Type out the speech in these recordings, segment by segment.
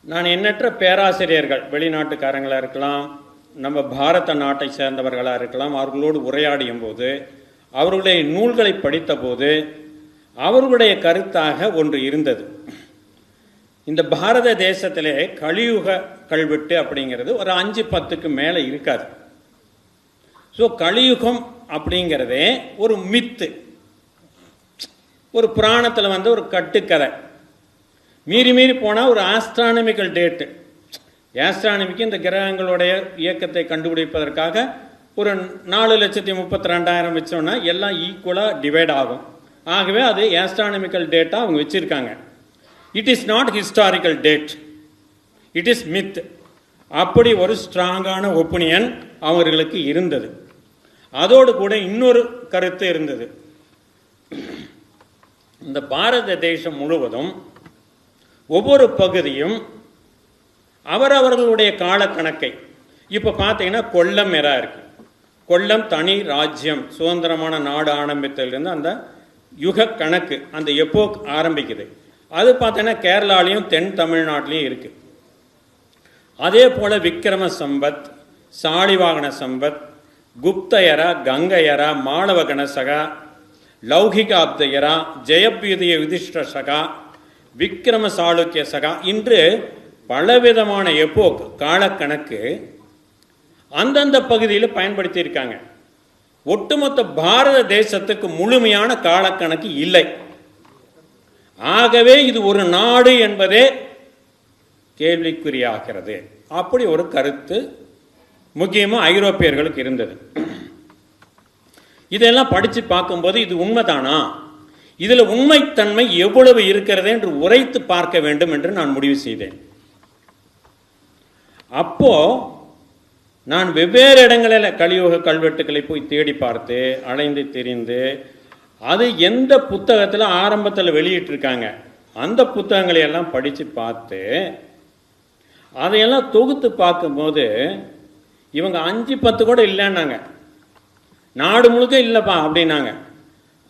நான் எண்ணற்ற பேராசிரியர்கள், வெளிநாட்டுக்காரங்களாக இருக்கலாம், நம்ம பாரத நாட்டை சேர்ந்தவர்களாக இருக்கலாம், அவர்களோடு உரையாடியும் போது, அவர்களுடைய நூல்களை படித்த போது அவர்களுடைய கருத்தாக ஒன்று இருந்தது. இந்த பாரத தேசத்திலே கலியுக கல்வெட்டு அப்படிங்கிறது ஒரு 5-10க்கு மேலே இருக்காது. ஸோ கலியுகம் அப்படிங்கிறதே ஒரு மித்து, ஒரு புராணத்தில் ஒரு கட்டுக்கதை. மீறி போனால் ஒரு ஆஸ்ட்ரானமிக்கல் டேட்டு. ஆஸ்ட்ரானமிக்கு இந்த கிரகங்களுடைய இயக்கத்தை கண்டுபிடிப்பதற்காக ஒரு 4,32,000 வச்சோன்னா எல்லாம் ஈக்குவலாக டிவைட் ஆகும். ஆகவே அது ஆஸ்ட்ரானமிக்கல் டேட்டா அவங்க வச்சுருக்காங்க. It is not historical date, it is myth. அப்படி ஒரு ஸ்ட்ராங்கான ஒப்பீனியன் அவர்களுக்கு இருந்தது. அதோடு கூட இன்னொரு கருத்து இருந்தது. இந்த பாரத தேசம் முழுவதும் ஒவ்வொரு பகுதியும் அவரவர்களுடைய காலக்கணக்கை, இப்போ பார்த்தீங்கன்னா கொல்லம் எரா இருக்கு. கொல்லம் தனி ராஜ்யம், சுதந்திரமான நாடு ஆரம்பித்ததிலிருந்து அந்த யுக கணக்கு, அந்த எப்போக் ஆரம்பிக்குது. அது பார்த்தீங்கன்னா கேரளாலையும் தென் தமிழ்நாட்டிலையும் இருக்கு. அதே போல விக்ரம சம்பத், சாலிவாகன சம்பத், குப்தயரா, கங்கையரா, மாளவகண சகா, லௌகிகாப்தயரா, ஜெயபீதிய யுதிஷ்ட சகா, விக்ரம சாளுக்கிய சகா, இன்று பலவிதமான எப்போக் காலக்கணக்கு அந்தந்த பகுதியில் பயன்படுத்தி இருக்காங்க. ஒட்டுமொத்த பாரத தேசத்துக்கு முழுமையான காலக்கணக்கு இல்லை. ஆகவே இது ஒரு நாடு என்பதே கேள்விக்குறியாகிறது. அப்படி ஒரு கருத்து முக்கியமாக ஐரோப்பியர்களுக்கு இருந்தது. இதெல்லாம் படித்து பார்க்கும்போது இது உண்மைதானா, இதில் உண்மைத்தன்மை எவ்வளவு இருக்கிறது என்று உரைத்து பார்க்க வேண்டும் என்று நான் முடிவு செய்தேன். அப்போ நான் வெவ்வேறு இடங்களில் கலியுக கல்வெட்டுக்களை போய் தேடி பார்த்து அலைந்து தெரிந்து, அது எந்த புத்தகத்தில் ஆரம்பத்தில் வெளியிட்டிருக்காங்க அந்த புத்தகங்களை எல்லாம் படித்து பார்த்து அதையெல்லாம் தொகுத்து பார்க்கும்போது இவங்க 5-10 கூட இல்லைன்னாங்க, நாடு முழுக்க இல்லைப்பா அப்படின்னாங்க.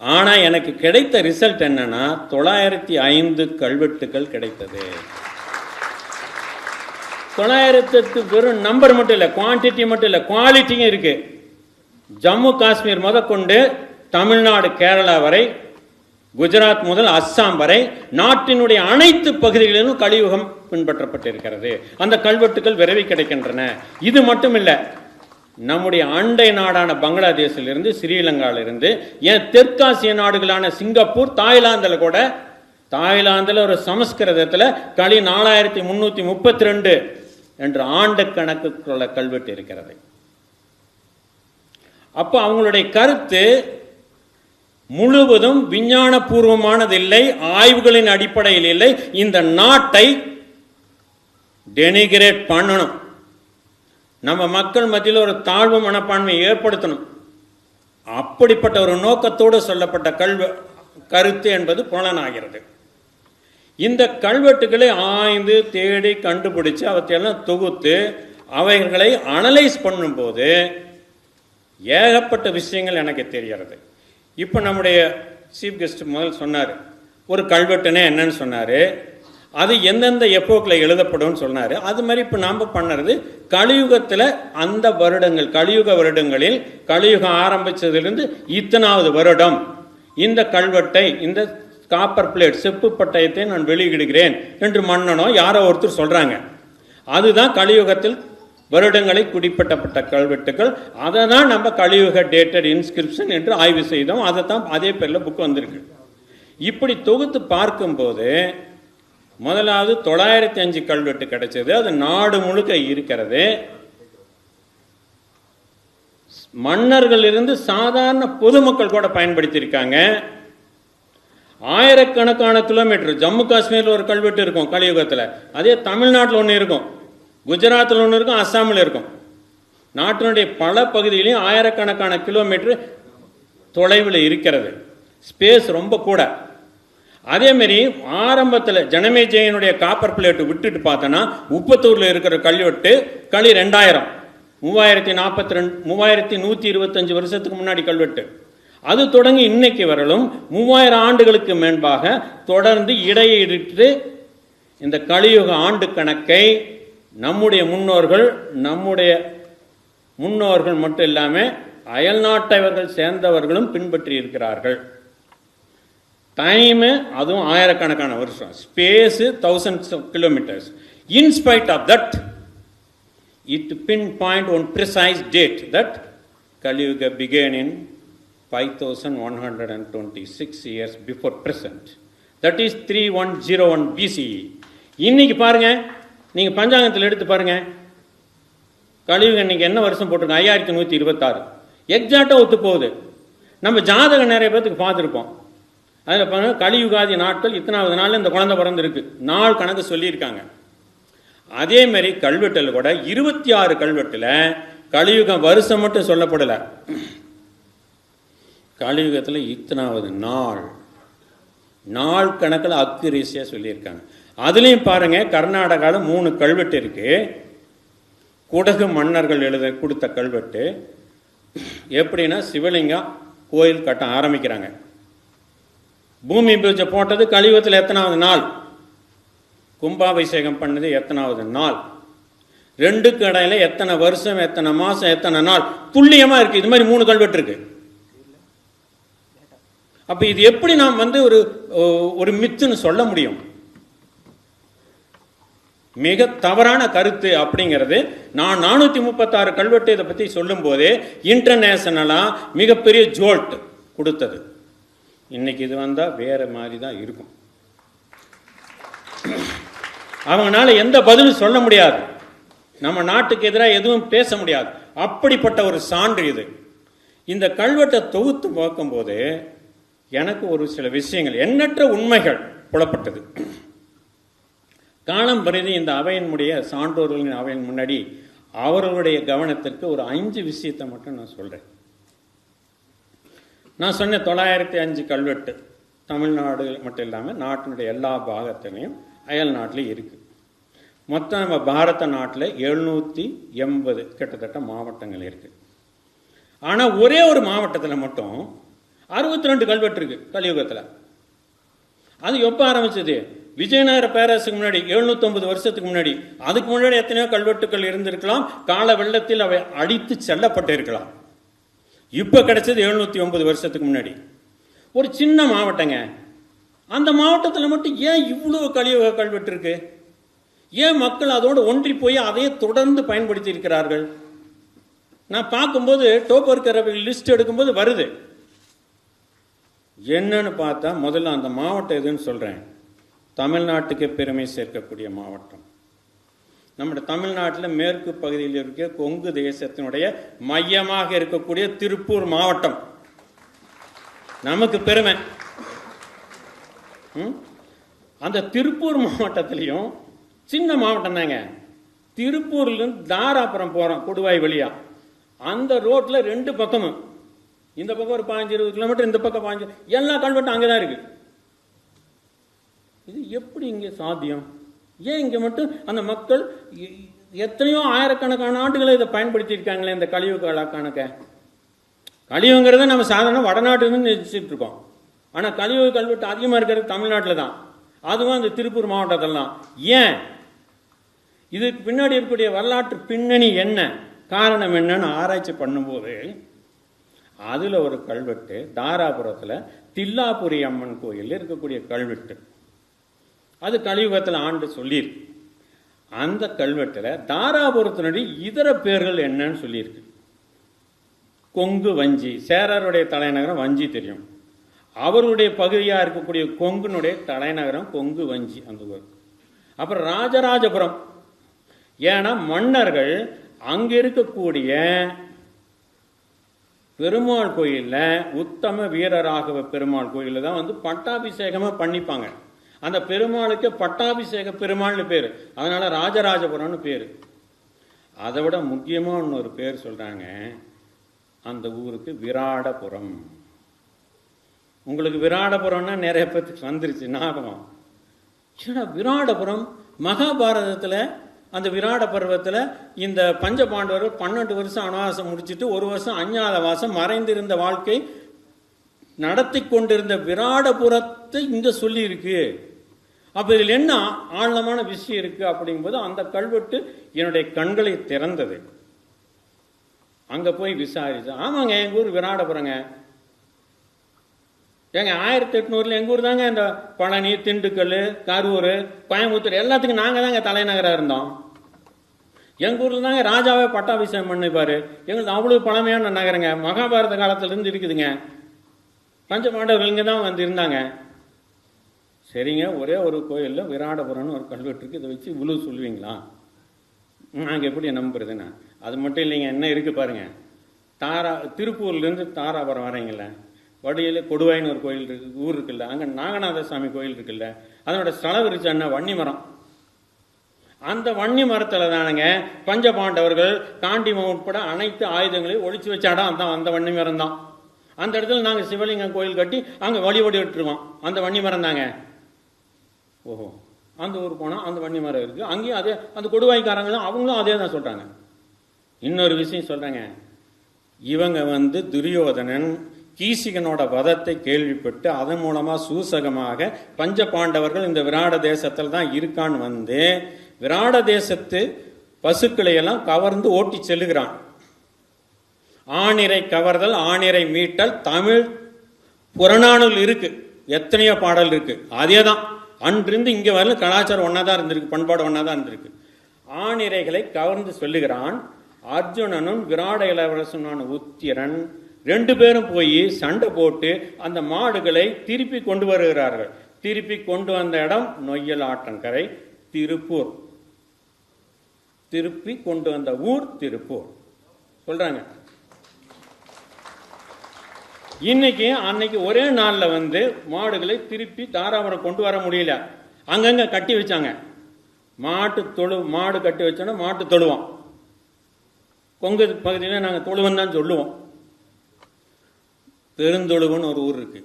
ஆனால் எனக்கு கிடைத்த ரிசல்ட் என்னன்னா 905 கல்வெட்டுக்கள் கிடைத்தது. 900 வெறும் நம்பர் மட்டும் இல்லை, குவான்டிட்டி மட்டும் இல்லை, குவாலிட்டியும் இருக்கு. ஜம்மு காஷ்மீர் முதற்கொண்டு தமிழ்நாடு, கேரளா வரை, குஜராத் முதல் அஸ்ஸாம் வரை நாட்டினுடைய அனைத்து பகுதிகளிலும் கலியுகம் பின்பற்றப்பட்டிருக்கிறது. அந்த கல்வெட்டுகள் விரைவி கிடைக்கின்றன. இது மட்டும் இல்லை, நம்முடைய அண்டை நாடான பங்களாதேஷிலிருந்து, ஸ்ரீலங்காவிலிருந்து, ஏன் தெற்காசிய நாடுகளான சிங்கப்பூர், தாய்லாந்தில் கூட, தாய்லாந்தில் ஒரு சமஸ்கிருதத்தில் களி 4332 என்ற ஆண்டு கணக்குள்ள கல்வெட்டு இருக்கிறது. அப்போ அவங்களுடைய கருத்து முழுவதும் விஞ்ஞான பூர்வமானதில்லை, ஆய்வுகளின் அடிப்படையில் இல்லை. இந்த நாட்டை டெனிகிரேட் பண்ணணும், நம்ம மக்கள் மத்தியில் ஒரு தாழ்வு மனப்பான்மையை ஏற்படுத்தணும். அப்படிப்பட்ட ஒரு நோக்கத்தோடு சொல்லப்பட்ட கருத்து என்பது புலனாகிறது. இந்த கல்வெட்டுகளை ஆய்ந்து தேடி கண்டுபிடிச்சு அவற்றையெல்லாம் தொகுத்து அவைகளை அனலைஸ் பண்ணும்போது ஏகப்பட்ட விஷயங்கள் எனக்கு தெரிகிறது. இப்போ நம்முடைய சீஃப் கெஸ்ட் முதல் சொன்னார், ஒரு கல்வெட்டுனே என்னன்னு சொன்னார், அது எந்தெந்த எப்போக்கில் எழுதப்படும் சொன்னார். அது மாதிரி இப்போ நாம் பண்ணுறது கலியுகத்தில் அந்த வருடங்கள், கலியுக வருடங்களில், கலியுகம் ஆரம்பித்ததிலிருந்து இத்தனாவது வருடம் இந்த கல்வெட்டை, இந்த காப்பர் பிளேட், செப்பு பட்டயத்தை நான் வெளியிடுகிறேன் என்று மன்னனோ யாரோ ஒருத்தர் சொல்கிறாங்க. அதுதான் கலியுகத்தில் வருடங்களை குறிப்பிட்டப்பட்ட கல்வெட்டுகள். அதை தான் நம்ம கலியுக டேட்டட் இன்ஸ்கிரிப்ஷன் என்று ஆய்வு செய்தோம். அதை தான் அதே பேரில் புக் வந்திருக்கு. இப்படி தொகுத்து பார்க்கும்போது முதலாவது 905 கல்வெட்டு கிடைச்சது. அது நாடு முழுக்க இருக்கிறது. மன்னர்களிலிருந்து சாதாரண பொதுமக்கள் கூட பயன்படுத்தியிருக்காங்க. ஆயிரக்கணக்கான கிலோமீட்டர். ஜம்மு காஷ்மீரில் ஒரு கல்வெட்டு இருக்கும் கலியுகத்தில், அதே தமிழ்நாட்டில் ஒன்று இருக்கும், குஜராத்தில் ஒன்று இருக்கும், அஸ்ஸாமில் இருக்கும். நாட்டினுடைய பல பகுதியிலையும் ஆயிரக்கணக்கான கிலோமீட்டர் தொலைவில் இருக்கிறது. ஸ்பேஸ் ரொம்ப கூட. அதேமாரி ஆரம்பத்தில் ஜனமேஜயனுடைய காப்பர் பிளேட்டு விட்டுட்டு பார்த்தோன்னா உப்பத்தூரில் இருக்கிற கல்வெட்டு களி 2000, 3125 வருஷத்துக்கு முன்னாடி கல்வெட்டு. அது தொடங்கி இன்னைக்கு வரலும் 3000 ஆண்டுகளுக்கு மேன்பாக தொடர்ந்து இடையிட்டு இந்த கலியுக ஆண்டு கணக்கை நம்முடைய முன்னோர்கள் மட்டும் இல்லாமல் அயல்நாட்டவர்கள் சேர்ந்தவர்களும் பின்பற்றி இருக்கிறார்கள். டைமு அதுவும் ஆயிரக்கணக்கான வருஷம், space thousands of kilometers. In spite of that, it pinpoint one precise date that Kali Yuga began in 5126 years before present. That is 3101 BCE. இன்னைக்கு பாருங்க, நீங்க பஞ்சாங்கத்தில் எடுத்து பாருங்க, கலியுகம் இன்னைக்கு என்ன வருஷம் போட்டிருக்கோம்? 5126. எக்ஸாக்டா ஒத்து போகுது. நம்ம ஜாதகம் நிறைய பேருக்கு பார்த்துருப்போம். அதில் பாருங்க, கலியுகாதி நாட்கள் இத்தனாவது நாள் இந்த குழந்தை பிறந்திருக்கு, நாள் கணக்கு சொல்லியிருக்காங்க. அதே மாதிரி கல்வெட்டில் கூட 26 கல்வெட்டில் கலியுகம் வருஷம் மட்டும் சொல்லப்படலை, கலியுகத்தில் இத்தனாவது நாள் கணக்கில் அக்யூரேசியாக சொல்லியிருக்காங்க. அதுலேயும் பாருங்க, கர்நாடகாவில் 3 கல்வெட்டு இருக்கு. குடகு மன்னர்கள் கொடுத்த கல்வெட்டு. எப்படின்னா, சிவலிங்கம் கோயில் கட்ட ஆரம்பிக்கிறாங்க. பூமி பூஜை போட்டது கலியுகத்தில் எத்தனாவது நாள், கும்பாபிஷேகம் பண்ணது எத்தனாவது நாள், 2க்கு இடையில எத்தனை வருஷம், எத்தனை மாசம், எத்தனை நாள் துல்லியமா இருக்கு. இது மாதிரி 3 கல்வெட்டு இருக்கு. அப்ப இது எப்படி நாம் ஒரு மித்துன்னு சொல்ல முடியும்? மிக தவறான கருத்து அப்படிங்கிறது. நான் 436 கல்வெட்டு இதை பத்தி சொல்லும் போதே இன்டர்நேஷனலா மிகப்பெரிய ஜோல்ட் கொடுத்தது. இன்னைக்கு இது வந்தா வேற மாதிரி தான் இருக்கும். அவங்களால எந்த பதிலும் சொல்ல முடியாது, நம்ம நாட்டுக்கு எதிராக எதுவும் பேச முடியாது. அப்படிப்பட்ட ஒரு சான்று இது. இந்த கல்வெட்டை தொகுத்து பார்க்கும்போது எனக்கு ஒரு சில விஷயங்கள், எண்ணற்ற உண்மைகள் புலப்பட்டது. காலம் பரிதி இந்த அவையினுடைய சான்றோர்களின் அவையின் முன்னாடி அவர்களுடைய கவனத்திற்கு ஒரு 5 விஷயத்தை மட்டும் நான் சொல்றேன். நான் சொன்ன 905 கல்வெட்டு தமிழ்நாடு மட்டும் இல்லாமல் நாட்டினுடைய எல்லா பாகத்திலையும் அயல் நாட்டிலையும் இருக்கு. மொத்தம் நம்ம பாரத நாட்டில் 780 கிட்டத்தட்ட மாவட்டங்கள் இருக்கு. ஆனால் ஒரே ஒரு மாவட்டத்தில் மட்டும் 62 கல்வெட்டு இருக்கு கலியுகத்தில். அது எப்போ ஆரம்பிச்சது? விஜயநகர பேரரசுக்கு முன்னாடி 750 வருஷத்துக்கு முன்னாடி. அதுக்கு முன்னாடி எத்தனையோ கல்வெட்டுக்கள் இருந்திருக்கலாம், கால வெள்ளத்தில் அவை அடித்து செல்லப்பட்டு இருக்கலாம். இப்ப கிடைச்சது 709 வருஷத்துக்கு முன்னாடி. ஒரு சின்ன மாவட்டங்க, அந்த மாவட்டத்தில் மட்டும் ஏன் இவ்வளவு கலியுக கல்வெட்டு இருக்கு? ஏன் மக்கள் அதோடு ஒன்றி போய் அதையே தொடர்ந்து பயன்படுத்தி இருக்கிறார்கள்? நான் பார்க்கும்போது டோப்போகிராஃபி லிஸ்ட் எடுக்கும்போது வருது. என்னன்னு பார்த்தா, முதல்ல அந்த மாவட்டம் எதுன்னு சொல்றேன். தமிழ்நாட்டுக்கு பெருமை சேர்க்கக்கூடிய மாவட்டம். நம்முடைய தமிழ்நாட்டில் மேற்கு பகுதியில் இருக்க கொங்கு தேசத்தினுடைய மையமாக இருக்கக்கூடிய திருப்பூர் மாவட்டம் நமக்கு பெருமை. அந்த திருப்பூர் மாவட்டத்திலையும் சின்ன மாவட்டம் தாங்க. திருப்பூர்ல இருந்து தாராபுரம் போறோம் கொடுவாய் வழியா. அந்த ரோட்ல 2 பக்கமும், இந்த பக்கம் ஒரு 15-20 கிலோமீட்டர், இந்த பக்கம் 15, எல்லா கல்வெட்டும் அங்கதான் இருக்கு. இது எப்படி இங்கே சாத்தியம்? ஏன் இங்க மட்டும் அந்த மக்கள் எத்தனையோ ஆயிரக்கணக்கான ஆண்டுகளை இதை பயன்படுத்தி இருக்காங்களே இந்த கலியுக கணக்க? கலியுகங்கிறத நம்ம சாதாரண வடநாட்டுன்னு நினைச்சிட்டு இருக்கோம். ஆனா கலியுக கல்வெட்டு அதிகமா இருக்கிறது தமிழ்நாட்டில் தான், அதுவும் அந்த திருப்பூர் மாவட்டத்தில் தான். ஏன்? இதுக்கு பின்னாடி இருக்கக்கூடிய வரலாற்று பின்னணி என்ன, காரணம் என்னன்னு ஆராய்ச்சி பண்ணும்போது அதுல ஒரு கல்வெட்டு தாராபுரத்துல தில்லாபுரி அம்மன் கோயில் இருக்கக்கூடிய கல்வெட்டு, அது கலியுகத்தில் ஆண்டு சொல்லியிருக்கு. அந்த கல்வெட்டுல தாராபுரத்தினுடைய இதர பேர்கள் என்னன்னு சொல்லியிருக்கு. கொங்கு வஞ்சி, சேரருடைய தலைநகரம் வஞ்சி தெரியும். அவருடைய பகுதியா இருக்கக்கூடிய கொங்குனுடைய தலைநகரம் கொங்கு வஞ்சி அந்த ஊர். அப்புறம் ராஜராஜபுரம், ஏன்னா மன்னர்கள் அங்க இருக்கக்கூடிய பெருமாள் கோயில்ல உத்தம வீரராகவ பெருமாள் கோயில தான் பட்டாபிஷேகமா பண்ணிப்பாங்க. அந்த பெருமாளுக்கு பட்டாபிஷேக பெருமாள்னு பேரு, அதனால ராஜராஜபுரம்னு பேரு. அதை விட முக்கியமா இன்னொரு பேர் சொல்றாங்க அந்த ஊருக்கு, விராடபுரம். உங்களுக்கு விராடபுரம்னா நிறைய பேருக்கு வந்துருச்சு ஞாபகம். ஏன்னா விராடபுரம் மகாபாரதத்துல அந்த விராட பருவத்தில் இந்த பஞ்ச பாண்டவர்கள் 12 வருஷம் அனவாசம் முடிச்சுட்டு 1 வருஷம் அஞ்ஞாத வாசம் மறைந்திருந்த வாழ்க்கை நடத்தி கொண்டிருந்த விராடபுரத்தை இங்க சொல்லி இருக்கு. அப்போ இதில் என்ன ஆழமான விஷயம் இருக்குது அப்படிங்கும்போது அந்த கல்வெட்டு என்னுடைய கண்களை திறந்தது. அங்கே போய் விசாரிச்சு, ஆமாங்க எங்கள் ஊர் விராடபுரங்க. ஏங்க 1800 எங்கள் ஊர் தாங்க இந்த பழனி, திண்டுக்கல், கரூர், கோயம்புத்தூர் எல்லாத்துக்கும் நாங்கள் தாங்க தலைநகராக இருந்தோம். எங்கள் ஊரில் தாங்க ராஜாவே பட்டாபிஷேகம் பண்ணிப்பார். எங்களுக்கு அவ்வளோ பழமையான நகரங்க. மகாபாரத காலத்திலிருந்து இருக்குதுங்க. பஞ்ச பாண்டவர்கள் இங்கே தான் வந்து இருந்தாங்க. சரிங்க, ஒரே ஒரு கோயிலில் விராடபுரம்னு ஒரு கல்வெட்டு இருக்குது, இதை வச்சு இவ்வளோ சொல்லுவீங்களா? நாங்கள் எப்படி நம்புறதுண்ணா? அது மட்டும் இல்லைங்க, என்ன இருக்குது பாருங்கள். திருப்பூர்லேருந்து தாராபுரம் வரீங்கள, வடியில் கொடுவாயின்னு ஒரு கோயில் இருக்கு, ஊர் இருக்குல்ல, அங்கே நாகநாத சாமி கோயில் இருக்குல்ல, அதனோட ஸ்தல விருட்சம் என்ன? வன்னி மரம். அந்த வன்னி மரத்தில் தானுங்க பஞ்ச பாண்டவர்கள் காண்டிமம் உட்பட அனைத்து ஆயுதங்களையும் ஒழிச்சு வச்ச இடம் தான் அந்த வன்னி மரம் தான். அந்த இடத்துல நாங்கள் சிவலிங்கம் கோயில் கட்டி அங்கே வழிபடி விட்டுருவோம். அந்த வன்னி மரம் தாங்க. ஓஹோ, அந்த ஊர் போனால் அந்த வன்னி மரம் இருக்குது. அங்கேயும் அதே, அந்த கொடுவாய்க்காரங்களும் அவங்களும் அதே தான் சொல்கிறாங்க. இன்னொரு விஷயம் சொல்கிறாங்க, இவங்க வந்து துரியோதனன் கீசிகனோட வதத்தை கேள்விப்பட்டு அதன் மூலமாக சூசகமாக பஞ்ச பாண்டவர்கள் இந்த விராட தேசத்தில் தான் இருக்கான்னு வந்து விராட தேசத்து பசுக்களை எல்லாம் கவர்ந்து ஓட்டி செல்லுகிறான். ஆணிரை கவர்தல், ஆணிரை மீட்டல் தமிழ் புறநானூல் இருக்கு, எத்தனையோ பாடல் இருக்கு. அதே தான் அன்றிருந்து இங்கே வரல கலாச்சாரம் ஒன்றா தான் இருந்திருக்கு, பண்பாடு ஒன்றா தான் இருந்திருக்கு. ஆணிரைகளை கவர்ந்து சொல்லுகிறான். அர்ஜுனனும் விராட இளவரசனான உத்திரன் 2 பேரும் போய் சண்டை போட்டு அந்த மாடுகளை திருப்பி கொண்டு வருகிறார்கள். திருப்பி கொண்டு வந்த இடம் நொய்யல் ஆற்றங்கரை, திருப்பூர். திருப்பி கொண்டு வந்த ஊர் திருப்பூர் சொல்றாங்க. இன்னைக்கு அன்னைக்கு ஒரே நாளில் வந்து மாடுகளை திருப்பி தாராபுரம் கொண்டு வர முடியல. அங்கங்க கட்டி வச்சாங்க. மாடு கட்டி வச்சோன்னா மாட்டு தொழுவோம். கொங்கு பகுதியில் நாங்கள் தொழுவன் தான் சொல்லுவோம். பெருந்தொழுவுன்னு ஒரு ஊர் இருக்கு,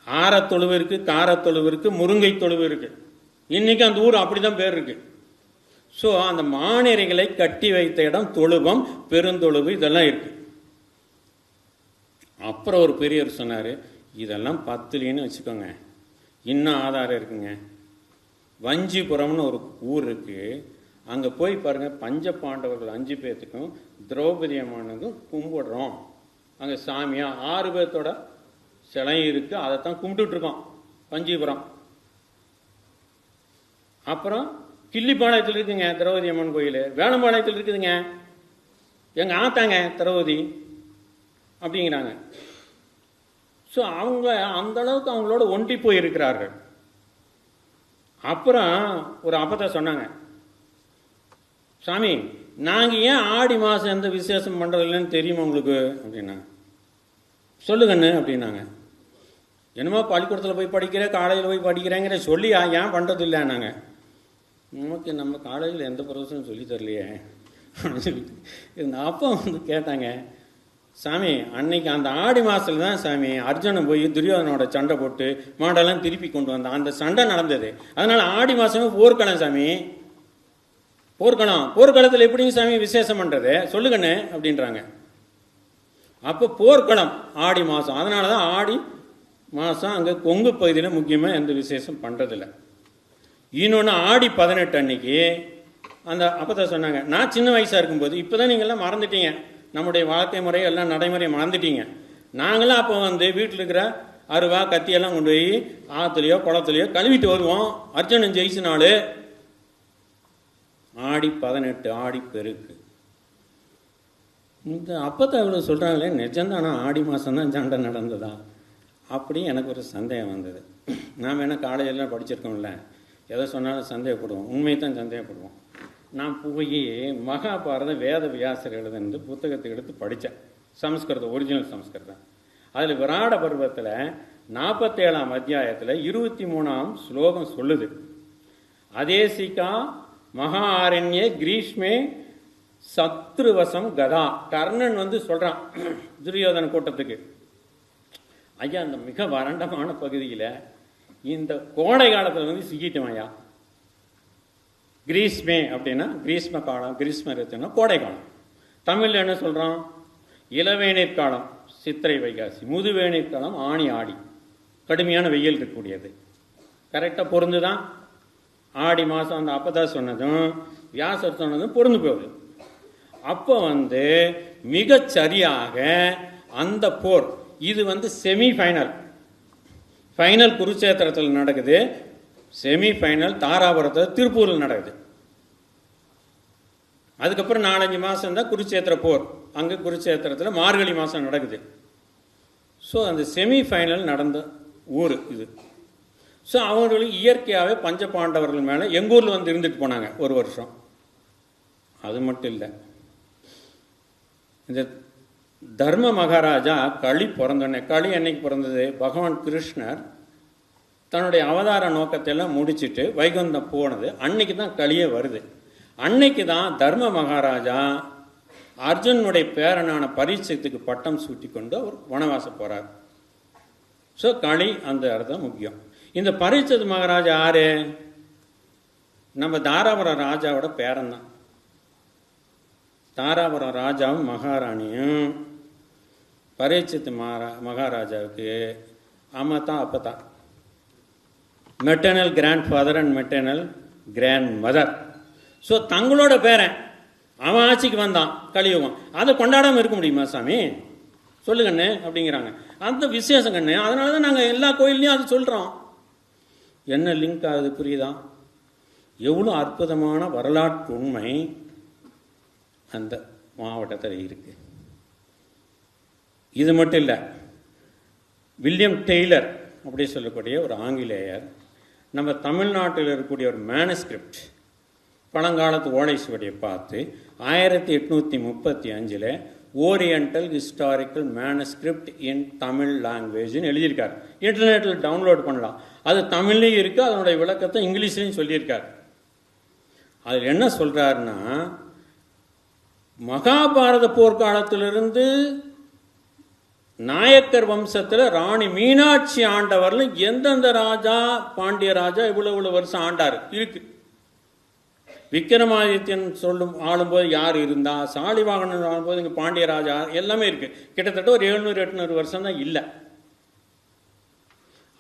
ஆரத்தொழுவு இருக்கு, காரத்தொழுவு இருக்கு, முருங்கை தொழுவு இருக்கு. இன்னைக்கு அந்த ஊர் அப்படிதான் பேர் இருக்கு. ஸோ அந்த மாநிறைகளை கட்டி வைத்த இடம் தொழுவம், பெருந்தொழுவு இதெல்லாம் இருக்கு. அப்புறம் ஒரு பெரியவர் சொன்னார், இதெல்லாம் 10லின்னு வச்சுக்கோங்க, இன்னும் ஆதாரம் இருக்குங்க. வஞ்சிபுரம்னு ஒரு ஊர் இருக்கு, அங்கே போய் பாருங்க, பஞ்ச பாண்டவர்கள் 5 பேர்த்துக்கும் திரௌபதி அம்மனுக்கும் கும்பிடுறோம். அங்கே சாமியா 6 பேர்த்தோட சிலை இருக்கு, அதைத்தான் கும்பிட்டு இருக்கோம் வஞ்சிபுரம். அப்புறம் கிள்ளிப்பாளையத்தில் இருக்குங்க திரௌபதி அம்மன் கோயில், வேளம்பாளையத்தில் இருக்குதுங்க, எங்க ஆத்தாங்க திரௌபதி அப்படிங்கிறாங்க. ஸோ அவங்க அந்த அளவுக்கு அவங்களோட ஒன்றி போய் இருக்கிறார்கள். அப்புறம் ஒரு அப்பத்தை சொன்னாங்க, சாமி நாங்கள் ஏன் ஆடி மாதம் எந்த விசேஷம் பண்ணுறது இல்லைன்னு தெரியுமா உங்களுக்கு அப்படின்னா. சொல்லுங்கண்ணு அப்படின்னாங்க. என்னமோ பள்ளிக்கூடத்தில் போய் படிக்கிறேன், காலேஜில் போய் படிக்கிறேங்கிற சொல்லி ஏன் பண்ணுறது இல்லை நாங்கள். நமக்கு நம்ம காலேஜில் எந்த ப்ரொஃபஸரும் சொல்லி தரலையே சொல்லிட்டு இந்த அப்பா வந்து கேட்டாங்க, சாமி அன்னைக்கு அந்த ஆடி மாதத்தில் தான் சாமி அர்ஜுனன் போய் துரியோதனோட சண்டை போட்டு மாடெல்லாம் திருப்பி கொண்டு வந்தான், அந்த சண்டை நடந்தது, அதனால ஆடி மாதமே போர்க்களம் சாமி, போர்க்களம். போர்க்களத்தில் எப்படிங்க சாமி விசேஷம் பண்ணுறது சொல்லுங்கண்ணே அப்படின்றாங்க. அப்போ போர்க்களம் ஆடி மாதம், அதனால தான் ஆடி மாதம் அங்கே கொங்கு பகுதியில் முக்கியமாக எந்த விசேஷம் பண்ணுறதில்ல. இன்னொன்று ஆடி 18 அன்னைக்கு அந்த அப்போ சொன்னாங்க, நான் சின்ன வயசாக இருக்கும்போது, இப்போ தான் நீங்கள்லாம் மறந்துட்டீங்க, நம்முடைய வாழ்க்கை முறை எல்லாம் நடைமுறையை மறந்துட்டீங்க. நாங்களாம் அப்போ வந்து வீட்டில் இருக்கிற அருவா கத்தியெல்லாம் கொண்டு போய் ஆற்றுலையோ குளத்துலையோ கழுவிட்டு வருவோம். அர்ஜுனன் ஜெயிச்ச நாள் ஆடி 18, ஆடி பெருக்கு. இந்த அப்பத்தை அவ்வளோ சொல்கிறாங்களே, நிஜம்தானா ஆடி மாதம்தான் சண்டை நடந்ததா அப்படி எனக்கு ஒரு சந்தேகம் வந்தது. நாம் என்ன காலேஜெல்லாம் படிச்சிருக்கோம்ல, எதை சொன்னாலும் சந்தேகப்படுவோம், உண்மையை தான் சந்தேகப்படுவோம். நான் போய் மகாபாரத வேத வியாசர் எழுதுன்னு புத்தகத்தை எடுத்து படித்தேன், சமஸ்கிருதம், ஒரிஜினல் சமஸ்கிருதம். அதில் விராட பருவத்தில் 47ஆம் அத்தியாயத்தில் 23ஆம் ஸ்லோகம் சொல்லுது, அதேசிகா மகா ஆரண்யே கிரீஷ்மே சத்ருவசம் கதா. கர்ணன் வந்து சொல்றான் துரியோதன கூட்டத்துக்கு, ஐயா அந்த மிக வறண்டமான பகுதியில் இந்த கோடை காலத்தில் வந்து சிக்கிட்டோம் ஐயா. கிரீஷ்மே அப்படின்னா கிரீஷ்ம காலம், கிரீஷ்ம ரித்துனா கோடை காலம். தமிழில் என்ன சொல்கிறோம், இளவேநீர் காலம் சித்திரை வைகாசி, முதுவேநீர் காலம் ஆணி ஆடி, கடுமையான வெயில் இருக்கக்கூடியது. கரெக்டாக பொருந்து தான். ஆடி மாதம் அந்த அப்பதான் சொன்னதும் வியாசர் சொன்னதும் பொருந்து போகுது. அப்போ மிகச்சரியாக அந்த போர் இது செமிஃபைனல். ஃபைனல் குருச்சேத்திரத்தில் நடக்குது, செமிஃபைனல் தாராபுரத்தில் திருப்பூரில் நடக்குது. அதுக்கப்புறம் 4-5 மாதம் தான் குருச்சேத்திர போர். அங்கே குருச்சேத்திரத்தில் மார்கழி மாதம் நடக்குது. ஸோ அந்த செமிஃபைனல் நடந்த ஊர் இது. ஸோ அவங்களுக்கு இயற்கையாகவே பஞ்ச பாண்டவர்கள் மேலே எங்கள் ஊரில் இருந்துட்டு போனாங்க ஒரு வருஷம். அது மட்டும் இல்லை, இந்த தர்ம மகாராஜா களி பிறந்தோடனே, களி என்னைக்கு பிறந்தது, பகவான் கிருஷ்ணர் தன்னுடைய அவதார நோக்கத்தை எல்லாம் முடிச்சுட்டு வைகுண்டம் போனது அன்னைக்கு தான் களியே வருது. அன்னைக்கு தான் தர்ம மகாராஜா அர்ஜுனுடைய பேரனான பரீட்சைத்துக்கு பட்டம் சூட்டி கொண்டு அவர் வனவாசம் போறார். ஸோ களி அந்த அர்த்தம் முக்கியம். இந்த பரீட்சைத் மகாராஜா யாரு? நம்ம தாராபுரம் ராஜாவோட பேரன் தான். தாராபுரம் ராஜாவும் மகாராணியும் பரீட்சித் மகாராஜாவுக்கு அம்மா தான் அப்பா தான். Maternal grandfather and maternal grandmother. So தங்களோட பேரன் அவன் ஆட்சிக்கு வந்தான் கலியுகம். அதை கொண்டாடாமல் இருக்க முடியுமா சாமி? சொல்லுங்கண்ணே அப்படிங்கிறாங்க. அந்த விசேஷம் கண்ணு. அதனால தான் நாங்கள் எல்லா கோயில்லையும் அது சொல்கிறோம். என்ன லிங்க் ஆகுது புரியுதா? எவ்வளோ அற்புதமான வரலாற்று உண்மை அந்த மாவட்டத்தில் இருக்கு. இது மட்டும் இல்லை, வில்லியம் டெய்லர் அப்படி சொல்லக்கூடிய ஒரு ஆங்கிலேயர் நம்ம தமிழ்நாட்டில் இருக்கக்கூடிய ஒரு மேனுஸ்கிரிப்ட் பழங்காலத்து ஓலை சுவடியை பார்த்து 1835 ஓரியண்டல் ஹிஸ்டாரிக்கல் மேனுஸ்கிரிப்ட் இன் தமிழ் லாங்குவேஜ்னு எழுதியிருக்கார். இன்டர்நெட்டில் டவுன்லோட் பண்ணலாம். அது தமிழ்லையும் இருக்குது, அதனுடைய விளக்கத்தை இங்கிலீஷ்லையும் சொல்லியிருக்கார். அதில் என்ன சொல்கிறாருன்னா, மகாபாரத போர்க்காலத்திலிருந்து நாயக்கர் வம்சத்தில் ராணி மீனாட்சி ஆண்டவர்ல எந்தெந்த ராஜா, பாண்டிய ராஜா இவ்வளவு வருஷம் ஆண்டார் இருக்கு. விக்ரமாதித்யன் ஆளும்போது யார் இருந்தா, சாலிவாகனன் ஆளும்போது இங்கே பாண்டிய ராஜா எல்லாமே இருக்கு. கிட்டத்தட்ட ஒரு 700-800 வருஷம் தான் இல்லை.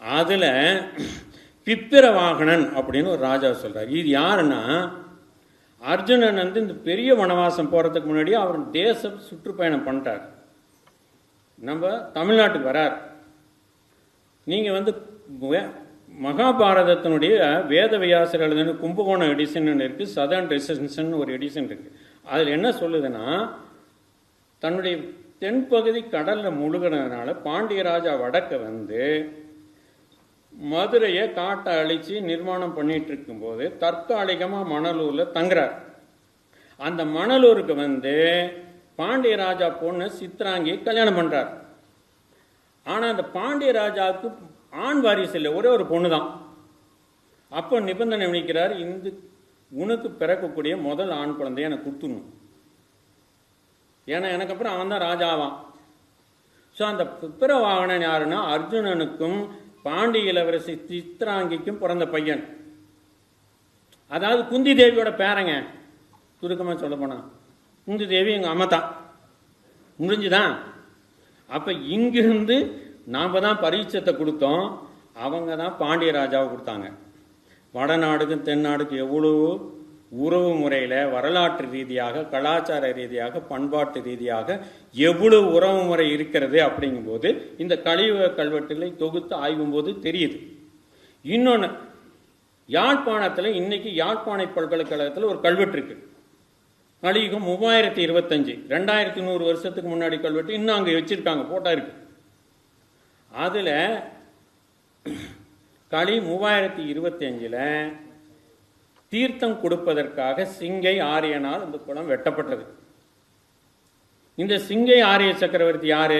அதுல பிப்பிரவாகனன் அப்படின்னு ஒரு ராஜா சொல்றாரு. இது யாருன்னா, அர்ஜுனன் இந்த பெரிய வனவாசம் போறதுக்கு முன்னாடி அவர் தேச சுற்றுப்பயணம் பண்ணிட்டார். நம்ம தமிழ்நாட்டுக்கு வரார். நீங்க மகாபாரதத்தினுடைய வேதவியாசர் எழுதின கும்பகோணம் எடிஷன் இருக்கு, சதர்ன் ரெசிடென்ஷன் ஒரு எடிஷன் இருக்கு. அதில் என்ன சொல்லுதுன்னா, தன்னுடைய தென்பகுதி கடல்ல முழுகிறதுனால பாண்டிய ராஜா வடக்க மதுரையை காட்டை அழிச்சு நிர்மாணம் பண்ணிட்டு இருக்கும்போது தற்காலிகமா மணலூர்ல தங்குறார். அந்த மணலூருக்கு பாண்டிய ராஜா பொண்ணு சித்ராங்கி கல்யாணம் பண்றார். ஆனா அந்த பாண்டிய ராஜாவுக்கு ஆண் வாரிசு இல்லை, ஒரே ஒரு பொண்ணு தான். அப்போ நிபந்தனை விதிக்கிறார், உனக்கு பிறக்கக்கூடிய முதல் ஆண் குழந்தைய எனக்கு கொடுத்துடணும், ஏன்னா எனக்கு அப்புறம் அவன் தான் ராஜாவான். ஸோ அந்த பிப்பிரவாகனன் யாருன்னா, அர்ஜுனனுக்கும் பாண்டிய இளவரசி சித்ராங்கிக்கும் பிறந்த பையன். அதாவது குந்தி தேவியோட பேரங்க. சுருக்கமாக சொல்ல போனா குந்தி தேவி எங்க அம்மா தான். முடிஞ்சுதான். அப்ப இங்கிருந்து நாம தான் பரீட்சத்தை கொடுத்தோம், அவங்க தான் பாண்டிய ராஜாவை கொடுத்தாங்க. வடநாடுக்கும் தென்னாடுக்கும் எவ்வளவு உறவு முறையில் வரலாற்று ரீதியாக, கலாச்சார ரீதியாக, பண்பாட்டு ரீதியாக எவ்வளவு உறவு முறை இருக்கிறது அப்படிங்கும்போது இந்த கலியுக கல்வெட்டுகளை தொகுத்து ஆய்வும் போது தெரியுது. இன்னொன்று, யாழ்ப்பாணத்தில் இன்னைக்கு யாழ்ப்பாண பல்கலைக்கழகத்தில் ஒரு கல்வெட்டு இருக்கு. கலியுகம் 3025, 2100 வருஷத்துக்கு முன்னாடி கல்வெட்டு இன்னும் அங்கே வச்சிருக்காங்க, போட்டா இருக்கு. அதுல களி 3025 தீர்த்தம் கொடுப்பதற்காக சிங்கை ஆரியனால் இந்த குளம் வெட்டப்பட்டது. இந்த சிங்கை ஆரிய சக்கரவர்த்தி யாரு?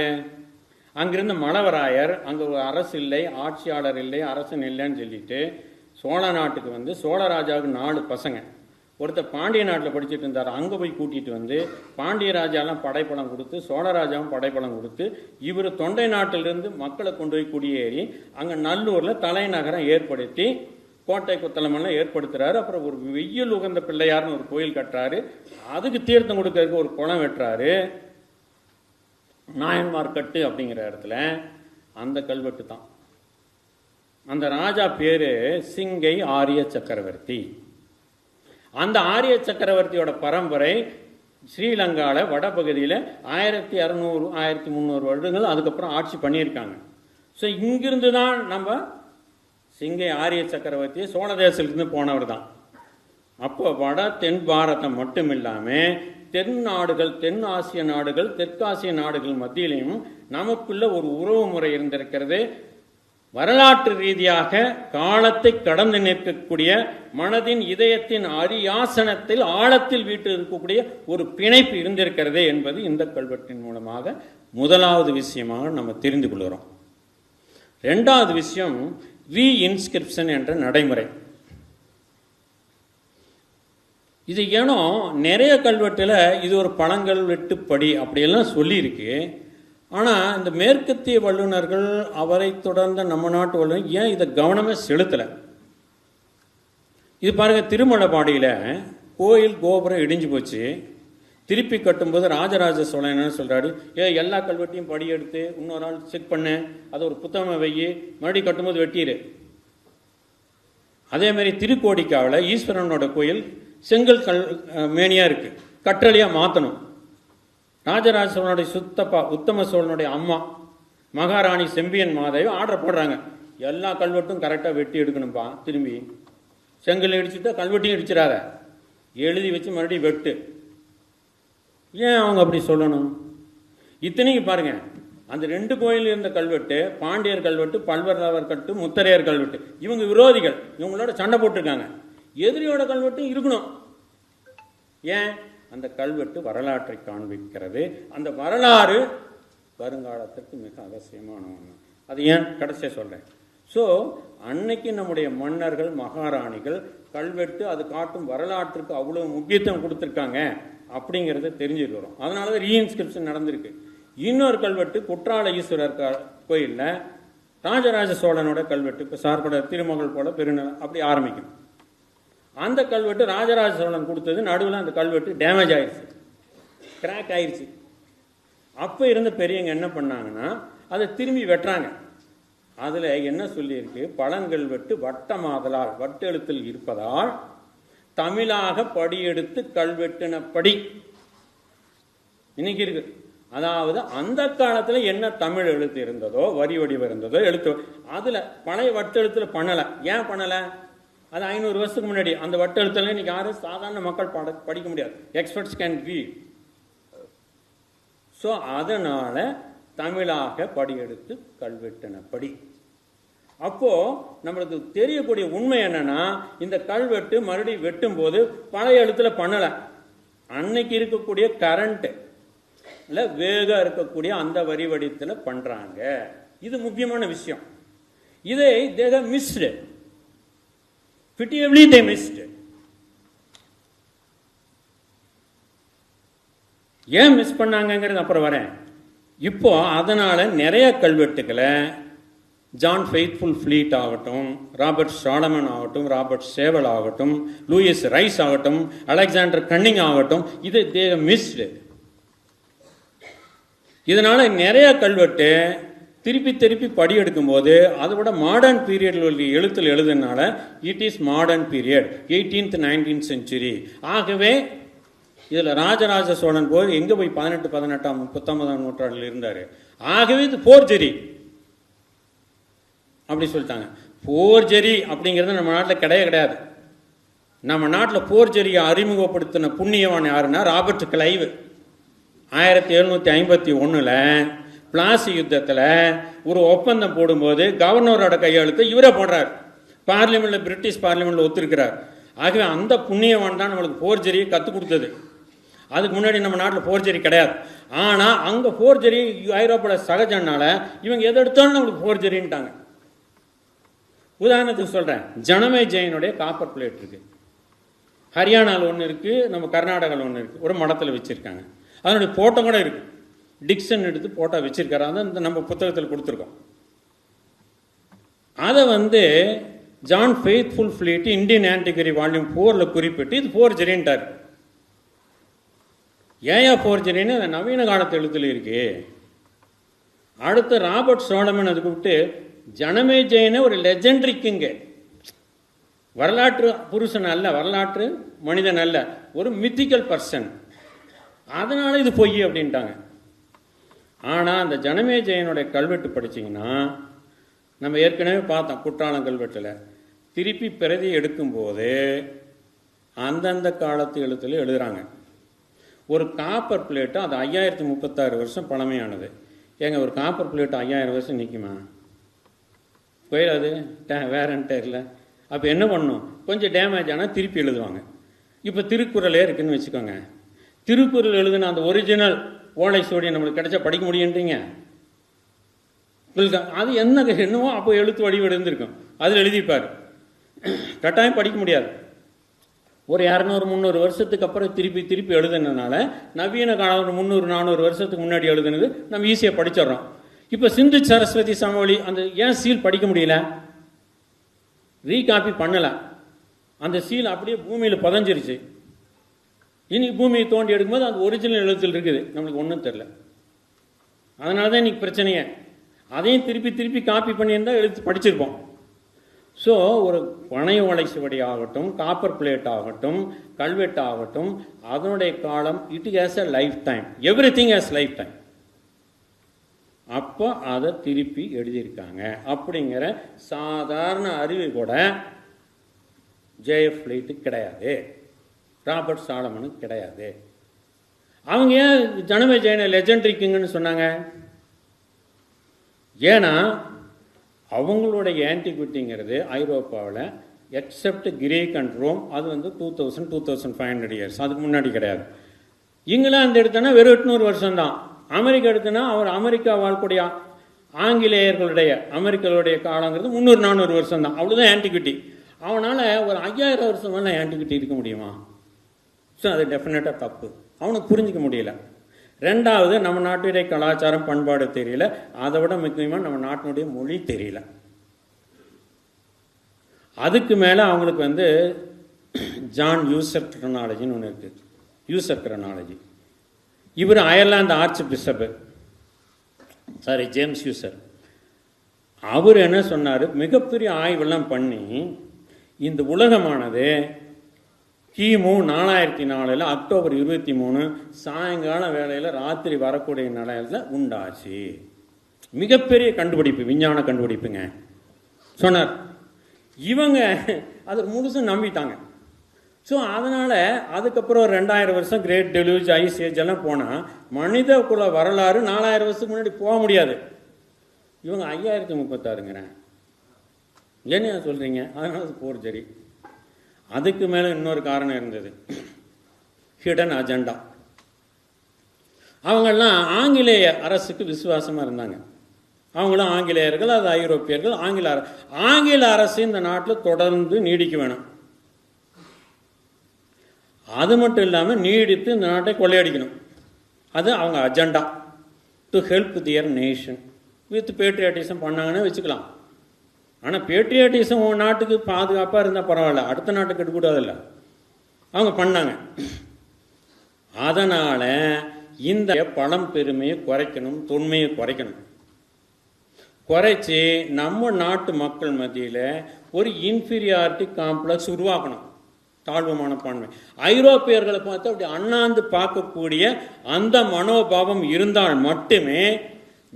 அங்கிருந்த மலவராயர், அங்க ஒரு அரசு இல்லை, ஆட்சியாளர் இல்லை, அரசன் இல்லைன்னு சொல்லிட்டு சோழ நாட்டுக்கு சோழராஜாவுக்கு 4 பசங்க. ஒருத்தர் பாண்டிய நாட்டில் படிச்சுட்டு இருந்தார், அங்கே போய் கூட்டிட்டு பாண்டிய ராஜாலாம் படைப்பலம் கொடுத்து, சோழராஜாவும் படைப்பலம் கொடுத்து, இவர் தொண்டை நாட்டிலிருந்து மக்களை கொண்டு போய் குடியேறி அங்கே நல்லூரில் தலைநகரம் ஏற்படுத்தி கோட்டை கொத்தளமெல்லாம் ஏற்படுத்துறாரு. அப்புறம் ஒரு வெயில் உகந்த பிள்ளையார்னு ஒரு கோயில் கட்டுறாரு. அதுக்கு தீர்த்தம் கொடுக்கறதுக்கு ஒரு குளம் வெட்டுறாரு, நாயன்மார்கட்டு அப்படிங்கிற இடத்துல. அந்த கல்வெட்டு தான் அந்த ராஜா பேரு சிங்கை ஆரிய சக்கரவர்த்தி. அந்த ஆரிய சக்கரவர்த்தியோட பரம்பரை ஸ்ரீலங்காவில் வடபகுதியில் 1600 1300 வருடங்கள் அதுக்கப்புறம் ஆட்சி பண்ணியிருக்காங்க. ஸோ இங்கிருந்து தான் நம்ம சிங்கை ஆரிய சக்கரவர்த்தியை சோழ தேசத்துலேருந்து போனவர் தான். அப்போ வட தென் பாரதம் மட்டும் இல்லாமல் தென் நாடுகள், தென் ஆசிய நாடுகள், தெற்காசிய நாடுகள் மத்தியிலையும் நமக்குள்ள ஒரு உறவு முறை இருந்திருக்கிறது. வரலாற்று ரீதியாக காலத்தை கடந்து நிற்கக்கூடிய, மனதின் இதயத்தின் அரியாசனத்தில் ஆழத்தில் வீட்டு இருக்கக்கூடிய ஒரு பிணைப்பு இருந்திருக்கிறது என்பது இந்த கல்வெட்டின் மூலமாக முதலாவது விஷயமாக நம்ம தெரிந்து கொள்கிறோம். ரெண்டாவது விஷயம் ரீஇன்ஸ்கிரிப்ஷன் என்ற நடைமுறை. இது ஏனோ நிறைய கல்வெட்டில் இது ஒரு பழங்கல்வெட்டுப்படி அப்படியெல்லாம் சொல்லியிருக்கு. ஆனால் இந்த மேற்கத்திய வல்லுநர்கள், அவரை தொடர்ந்த நம்ம நாட்டு வல்லுநர் ஏன் இதை கவனமே செலுத்தலை? இது பாருங்கள், திருமலைப்பாடியில் கோயில் கோபுரம் இடிஞ்சு போச்சு. திருப்பி கட்டும்போது ராஜராஜ சோழன் என்ன சொல்கிறாரு, எல்லா கல்வெட்டையும் படி எடுத்து இன்னொரு ஆள் செக் பண்ண, அதை ஒரு புத்தகமாக வை, மறுபடியும் கட்டும்போது வெட்டிடு. அதேமாதிரி திருக்கோடிக்காவில் ஈஸ்வரனோட கோயில் செங்கல் மேனியாக இருக்குது, கற்றளியாக மாற்றணும். ராஜராஜ சோழனுடைய சுத்தப்பா உத்தம சோழனுடைய அம்மா மகாராணி செம்பியன் மாதேவி ஆர்டர் போடுறாங்க, எல்லா கல்வெட்டும் கரெக்டாக வெட்டி எடுக்கணும்ப்பா, திரும்பி செங்கல் இடிச்சுட்டா கல்வெட்டையும் இடிச்சிடாத, எழுதி வச்சு மறுபடியும் வெட்டு. ஏன் அவங்க அப்படி சொல்லணும்? இத்தனைக்கு பாருங்க, அந்த 2 கோயில் இருந்த கல்வெட்டு பாண்டியர் கல்வெட்டு, பல்வரலாவர் கட்டு, முத்தரையர் கல்வெட்டு, இவங்க விரோதிகள், இவங்களோட சண்டை போட்டிருக்காங்க. எதிரியோட கல்வெட்டும் இருக்கணும். ஏன்? அந்த கல்வெட்டு வரலாற்றை காண்பிக்கிறது. அந்த வரலாறு வருங்காலத்திற்கு மிக அவசியமான ஒன்று. அது ஏன் கடைசியாக சொல்கிறேன். ஸோ அன்னைக்கு நம்முடைய மன்னர்கள், மகாராணிகள் கல்வெட்டு அது காட்டும் வரலாற்றுக்கு அவ்வளோ முக்கியத்துவம் கொடுத்துருக்காங்க அப்படிங்கிறத தெரிஞ்சுக்கிறோம். அதனால தான் ரீஇன்ஸ்கிரிப்ஷன் நடந்திருக்கு. இன்னொரு கல்வெட்டு குற்றால ஈஸ்வரர் கோயிலில் ராஜராஜ சோழனோட கல்வெட்டு, இப்போ சார்பட திருமகள் போல பெருநிலம் அப்படி ஆரம்பிக்கும். அந்த கல்வெட்டு ராஜராஜ சோழன் கொடுத்தது, நடுவில் அந்த கல்வெட்டு டேமேஜ் ஆயிடுச்சு, கிராக் ஆயிடுச்சு. அப்போ இருந்த பெரியவங்க என்ன பண்ணாங்கன்னா அதை திரும்பி வெட்டுறாங்க. அதில் என்ன சொல்லியிருக்கு, பழங்கல்வெட்டு வட்டமாதலால் வட்டெழுத்தில் இருப்பதால் தமிழாக படியெடுத்து கல்வெட்டினப்படி இன்னைக்கு இருக்கு. அதாவது அந்த காலத்தில் என்ன தமிழ் எழுத்து இருந்ததோ, வரி வடிவம் இருந்ததோ, எழுத்து அதில் பழைய வட்டெழுத்தில் பண்ணலை. ஏன் பண்ணலை? அது 500 வருஷத்துக்கு முன்னாடி. அந்த வட்டெழுத்துல இன்னைக்கு யாரும் சாதாரண மக்கள் படிக்க முடியாது. Experts can read. ஸோ அதனால தமிழாக படியெடுத்து கல்வெட்டினப்படி. அப்போ நம்மளுக்கு தெரியக்கூடிய உண்மை என்னன்னா, இந்த கல்வெட்டு மறுபடியும் வெட்டும் போது பழைய எழுத்துல பண்ணல, அன்னைக்கு இருக்கக்கூடிய கரண்ட் வேக இருக்கக்கூடிய அந்த வரி வடிவத்துல பண்றாங்க. இது முக்கியமான விஷயம். இதை they have missed. Pitiably they missed. ஏன் மிஸ் பண்ணாங்கிறது அப்புறம் வரேன். இப்போ அதனால நிறைய கல்வெட்டுக்களை ஜான் ஃபெய்த்ஃபுல் ஃப்ளீட் ஆகட்டும், ராபர்ட் சாலமன் ஆகட்டும், ராபர்ட் சேவல் ஆகட்டும், லூயிஸ் ரைஸ் ஆகட்டும், அலெக்சாண்டர் கன்னிங் ஆகட்டும், இது தே மிஸ்டு. இதனால நிறைய கல்வெட்டு திருப்பி திருப்பி படி எடுக்கும்போது அதை விட மாடர்ன் பீரியடில் உள்ள எழுத்தில் எழுதுனால it is modern period, 18th 19th century. ஆகவே இதில் ராஜராஜ சோழன் போய் எங்கே போய் 18, 18, 19ஆம் நூற்றாண்டில் இருந்தார். ஆகவே இது போர்ஜரி அப்படி சொல்லிட்டாங்க. போர்ஜரி அப்படிங்கிறது நம்ம நாட்டில் கிடையாது. நம்ம நாட்டில் போர்ஜரியை அறிமுகப்படுத்தின புண்ணியவான் யாருன்னா ராபர்ட் கிளைவ். 1751 பிளாசி யுத்தத்தில் ஒரு ஒப்பந்தம் போடும்போது கவர்னரோட கையெழுத்து இவரே போடுறார். பார்லிமெண்ட்ல, பிரிட்டிஷ் பார்லிமெண்ட்ல ஒத்துருக்கிறார். ஆகவே அந்த புண்ணியவான் தான் நம்மளுக்கு போர்ஜரியை கற்றுக் கொடுத்தது. அதுக்கு முன்னாடி நம்ம நாட்டில் போர்ஜரி கிடையாது. ஆனால் அங்கே போர்ஜரி ஐரோப்பாவில் சகஜனால இவங்க எதை எடுத்தாலும் நம்மளுக்கு போர்ஜரின்ட்டாங்க. உதாரணத்துக்கு சொல்கிறேன், ஜனமே ஜெயினுடைய காப்பர் பிளேட் இருக்குது. ஹரியானாவில் ஒன்று இருக்குது, நம்ம கர்நாடகாவில் ஒன்று இருக்குது, ஒரு மடத்தில் வச்சுருக்காங்க. அதனுடைய போட்டோ கூட இருக்குது. டிக்சன் எடுத்து போட்டோ வச்சிருக்காரு. அதை நம்ம புத்தகத்தில் கொடுத்துருக்கோம். அதை John Faithfull Fleet Indian Antiquary volume 4 குறிப்பிட்டு இது போர்ஜரின்ட்டார். ஏயா போர்ஜரின்னு நவீன காலத்து எழுத்துல இருக்கு. அடுத்து ராபர்ட் சோலமன் அதுக்கு விட்டு ஜனமேஜயனை ஒரு லெஜெண்டரி கிங்கு, வரலாற்று புருஷன் அல்ல, வரலாற்று மனிதன் அல்ல, ஒரு மித்திக்கல் பர்சன். அதனால இது பொய் அப்படின்ட்டாங்க. ஆனால் அந்த ஜனமேஜயனுடைய கல்வெட்டு படிச்சிங்கன்னா, நம்ம ஏற்கனவே பார்த்தோம் குற்றாலம் கல்வெட்டில், திருப்பி பிரதி எடுக்கும்போது அந்தந்த காலத்து எழுத்துல எழுதுறாங்க. ஒரு காப்பர் பிளேட்டு அது 5036 வருஷம் பழமையானது. ஏங்க ஒரு காப்பர் பிளேட்டு 5000 வருஷம் நிற்குமா? போயிடாது, வேறன்ட்டு இல்லை. அப்போ என்ன பண்ணணும்? கொஞ்சம் டேமேஜ் ஆனால் திருப்பி எழுதுவாங்க. இப்போ திருக்குறளே இருக்குன்னு வச்சுக்கோங்க. திருக்குறள் எழுதுன அந்த ஒரிஜினல் ஓலை சுவடி நம்மளுக்கு கிடைச்சா படிக்க முடியுன்றீங்க? அது என்னவோ அப்போ எழுத்து வடிவு எழுந்திருக்கும், அதில் எழுதிப்பார், கட்டாயம் படிக்க முடியாது. ஒரு 200-300 வருஷத்துக்கு அப்புறம் திருப்பி திருப்பி எழுதுனதுனால நவீன காலம் ஒரு 300-400 வருஷத்துக்கு முன்னாடி எழுதுனது நம்ம ஈஸியாக படிச்சிடறோம். இப்போ சிந்து சரஸ்வதி சமவெளி அந்த ஏன் சீல் படிக்க முடியல? ரீகாப்பி பண்ணலை. அந்த சீல் அப்படியே பூமியில் புதஞ்சிருச்சு. இன்னைக்கு பூமியை தோண்டி எடுக்கும்போது அந்த ஒரிஜினல் எழுத்தில் இருக்குது, நம்மளுக்கு ஒன்றும் தெரில. அதனால தான் இன்னைக்கு பிரச்சனையே. அதையும் திருப்பி திருப்பி காப்பி பண்ணியிருந்தால் எழுத்து படிச்சிருப்போம். ஸோ ஒரு பனை ஓலை சுவடி ஆகட்டும், காப்பர் பிளேட் ஆகட்டும், கல்வெட்டு ஆகட்டும், அதனுடைய காலம் it has a life time. Every thing has life time. அப்போ அதை திருப்பி எழுதியிருக்காங்க அப்படிங்கிற சாதாரண அறிவு கூட ஜேஎஃப் லைட்டுக்கு கிடையாது, ராபர்ட் சாலமனுக்கு கிடையாது. அவங்க ஏன் ஜனமேஜயனை லெஜெண்டரி கிங்னு சொன்னாங்க? ஏன்னா அவங்களுடைய ஆன்டிக்விட்டிங்கிறது ஐரோப்பாவில் எக்ஸப்ட் கிரீக் அண்ட் ரோம் அது வந்து 2500 இயர்ஸ், அதுக்கு முன்னாடி கிடையாது. இங்கிலாந்து எடுத்தோன்னா வெறும் 800 வருஷம்தான். அமெரிக்கா எடுத்தோன்னா அவர் அமெரிக்கா வாழக்கூடிய ஆங்கிலேயர்களுடைய அமெரிக்கர்களுடைய காலங்கிறது 300-400 வருஷம் தான். அவ்வளோதான் ஆன்டிக்விட்டி. அவனால் ஒரு 5000 வருஷம் மேலே ஆன்டிக்விட்டி இருக்க முடியுமா? ஸோ அது டெஃபினட்டாக தப்பு. அவனுக்கு புரிஞ்சிக்க முடியல. ரெண்டாவது, நம்ம நாட்டுடைய கலாச்சாரம் பண்பாடு தெரியல. அதை விட முக்கியமாக நம்ம நாட்டினுடைய மொழி தெரியல. அதுக்கு மேலே அவங்களுக்கு வந்து ஜான் யூசர் கிரனாலஜின்னு ஒன்று இருக்குது. யூசர் கிரனாலஜி, இவர் அயர்லாந்து ஆர்ச் பிஷப்பு, ஜேம்ஸ் யூசர். அவர் என்ன சொன்னார்? மிகப்பெரிய ஆய்வெல்லாம் பண்ணி இந்த உலகமானது கிமு 4004 அக்டோபர் 23 சாயங்கால வேளையில் ராத்திரி வரக்கூடிய நிலையில் உண்டாச்சு. மிகப்பெரிய கண்டுபிடிப்பு, விஞ்ஞான கண்டுபிடிப்புங்க சொன்னார். இவங்க அதை முழுசும் நம்பிட்டாங்க. ஸோ அதனால் அதுக்கப்புறம் 2000 வருஷம் கிரேட் டெலியூஜ் ஐஸ் ஏஜ் எல்லாம் போனால் மனித குல வரலாறு 4000 வருஷத்துக்கு முன்னாடி போக முடியாது. இவங்க 5036ங்கிறேன். என்ன சொல்கிறீங்க? அதனால அது போர்ஜரி. அதுக்கு மேலே இன்னொரு காரணம் இருந்தது, ஹிடன் அஜெண்டா. அவங்கெல்லாம் ஆங்கிலேய அரசுக்கு விசுவாசமாக இருந்தாங்க. அவங்களும் ஆங்கிலேயர்கள், அது ஐரோப்பியர்கள். ஆங்கில அரசு இந்த நாட்டில் தொடர்ந்து நீடிக்க வேணும். அது மட்டும் இல்லாமல் நீடித்து இந்த நாட்டை கொள்ளையடிக்கணும். அது அவங்க agenda. To help their nation with patriotism பண்ணாங்கன்னு வச்சுக்கலாம். ஆனால் பேட்ரியாட்டிசம் உன் நாட்டுக்கு பாதுகாப்பாக இருந்தால் பரவாயில்ல, அடுத்த நாட்டுக்கு எடுக்கூடாதில்ல. அவங்க பண்ணாங்க. அதனால் இந்த பழம் பெருமையை குறைக்கணும், தொன்மையை குறைக்கணும். குறைச்சி நம்ம நாட்டு மக்கள் மத்தியில் ஒரு இன்ஃபீரியாரிட்டி காம்ப்ளெக்ஸ் உருவாக்கணும், தாழ்வு மனப்பான்மை. ஐரோப்பியர்களை பார்த்து அப்படி அண்ணாந்து பார்க்கக்கூடிய அந்த மனோபாவம் இருந்தால் மட்டுமே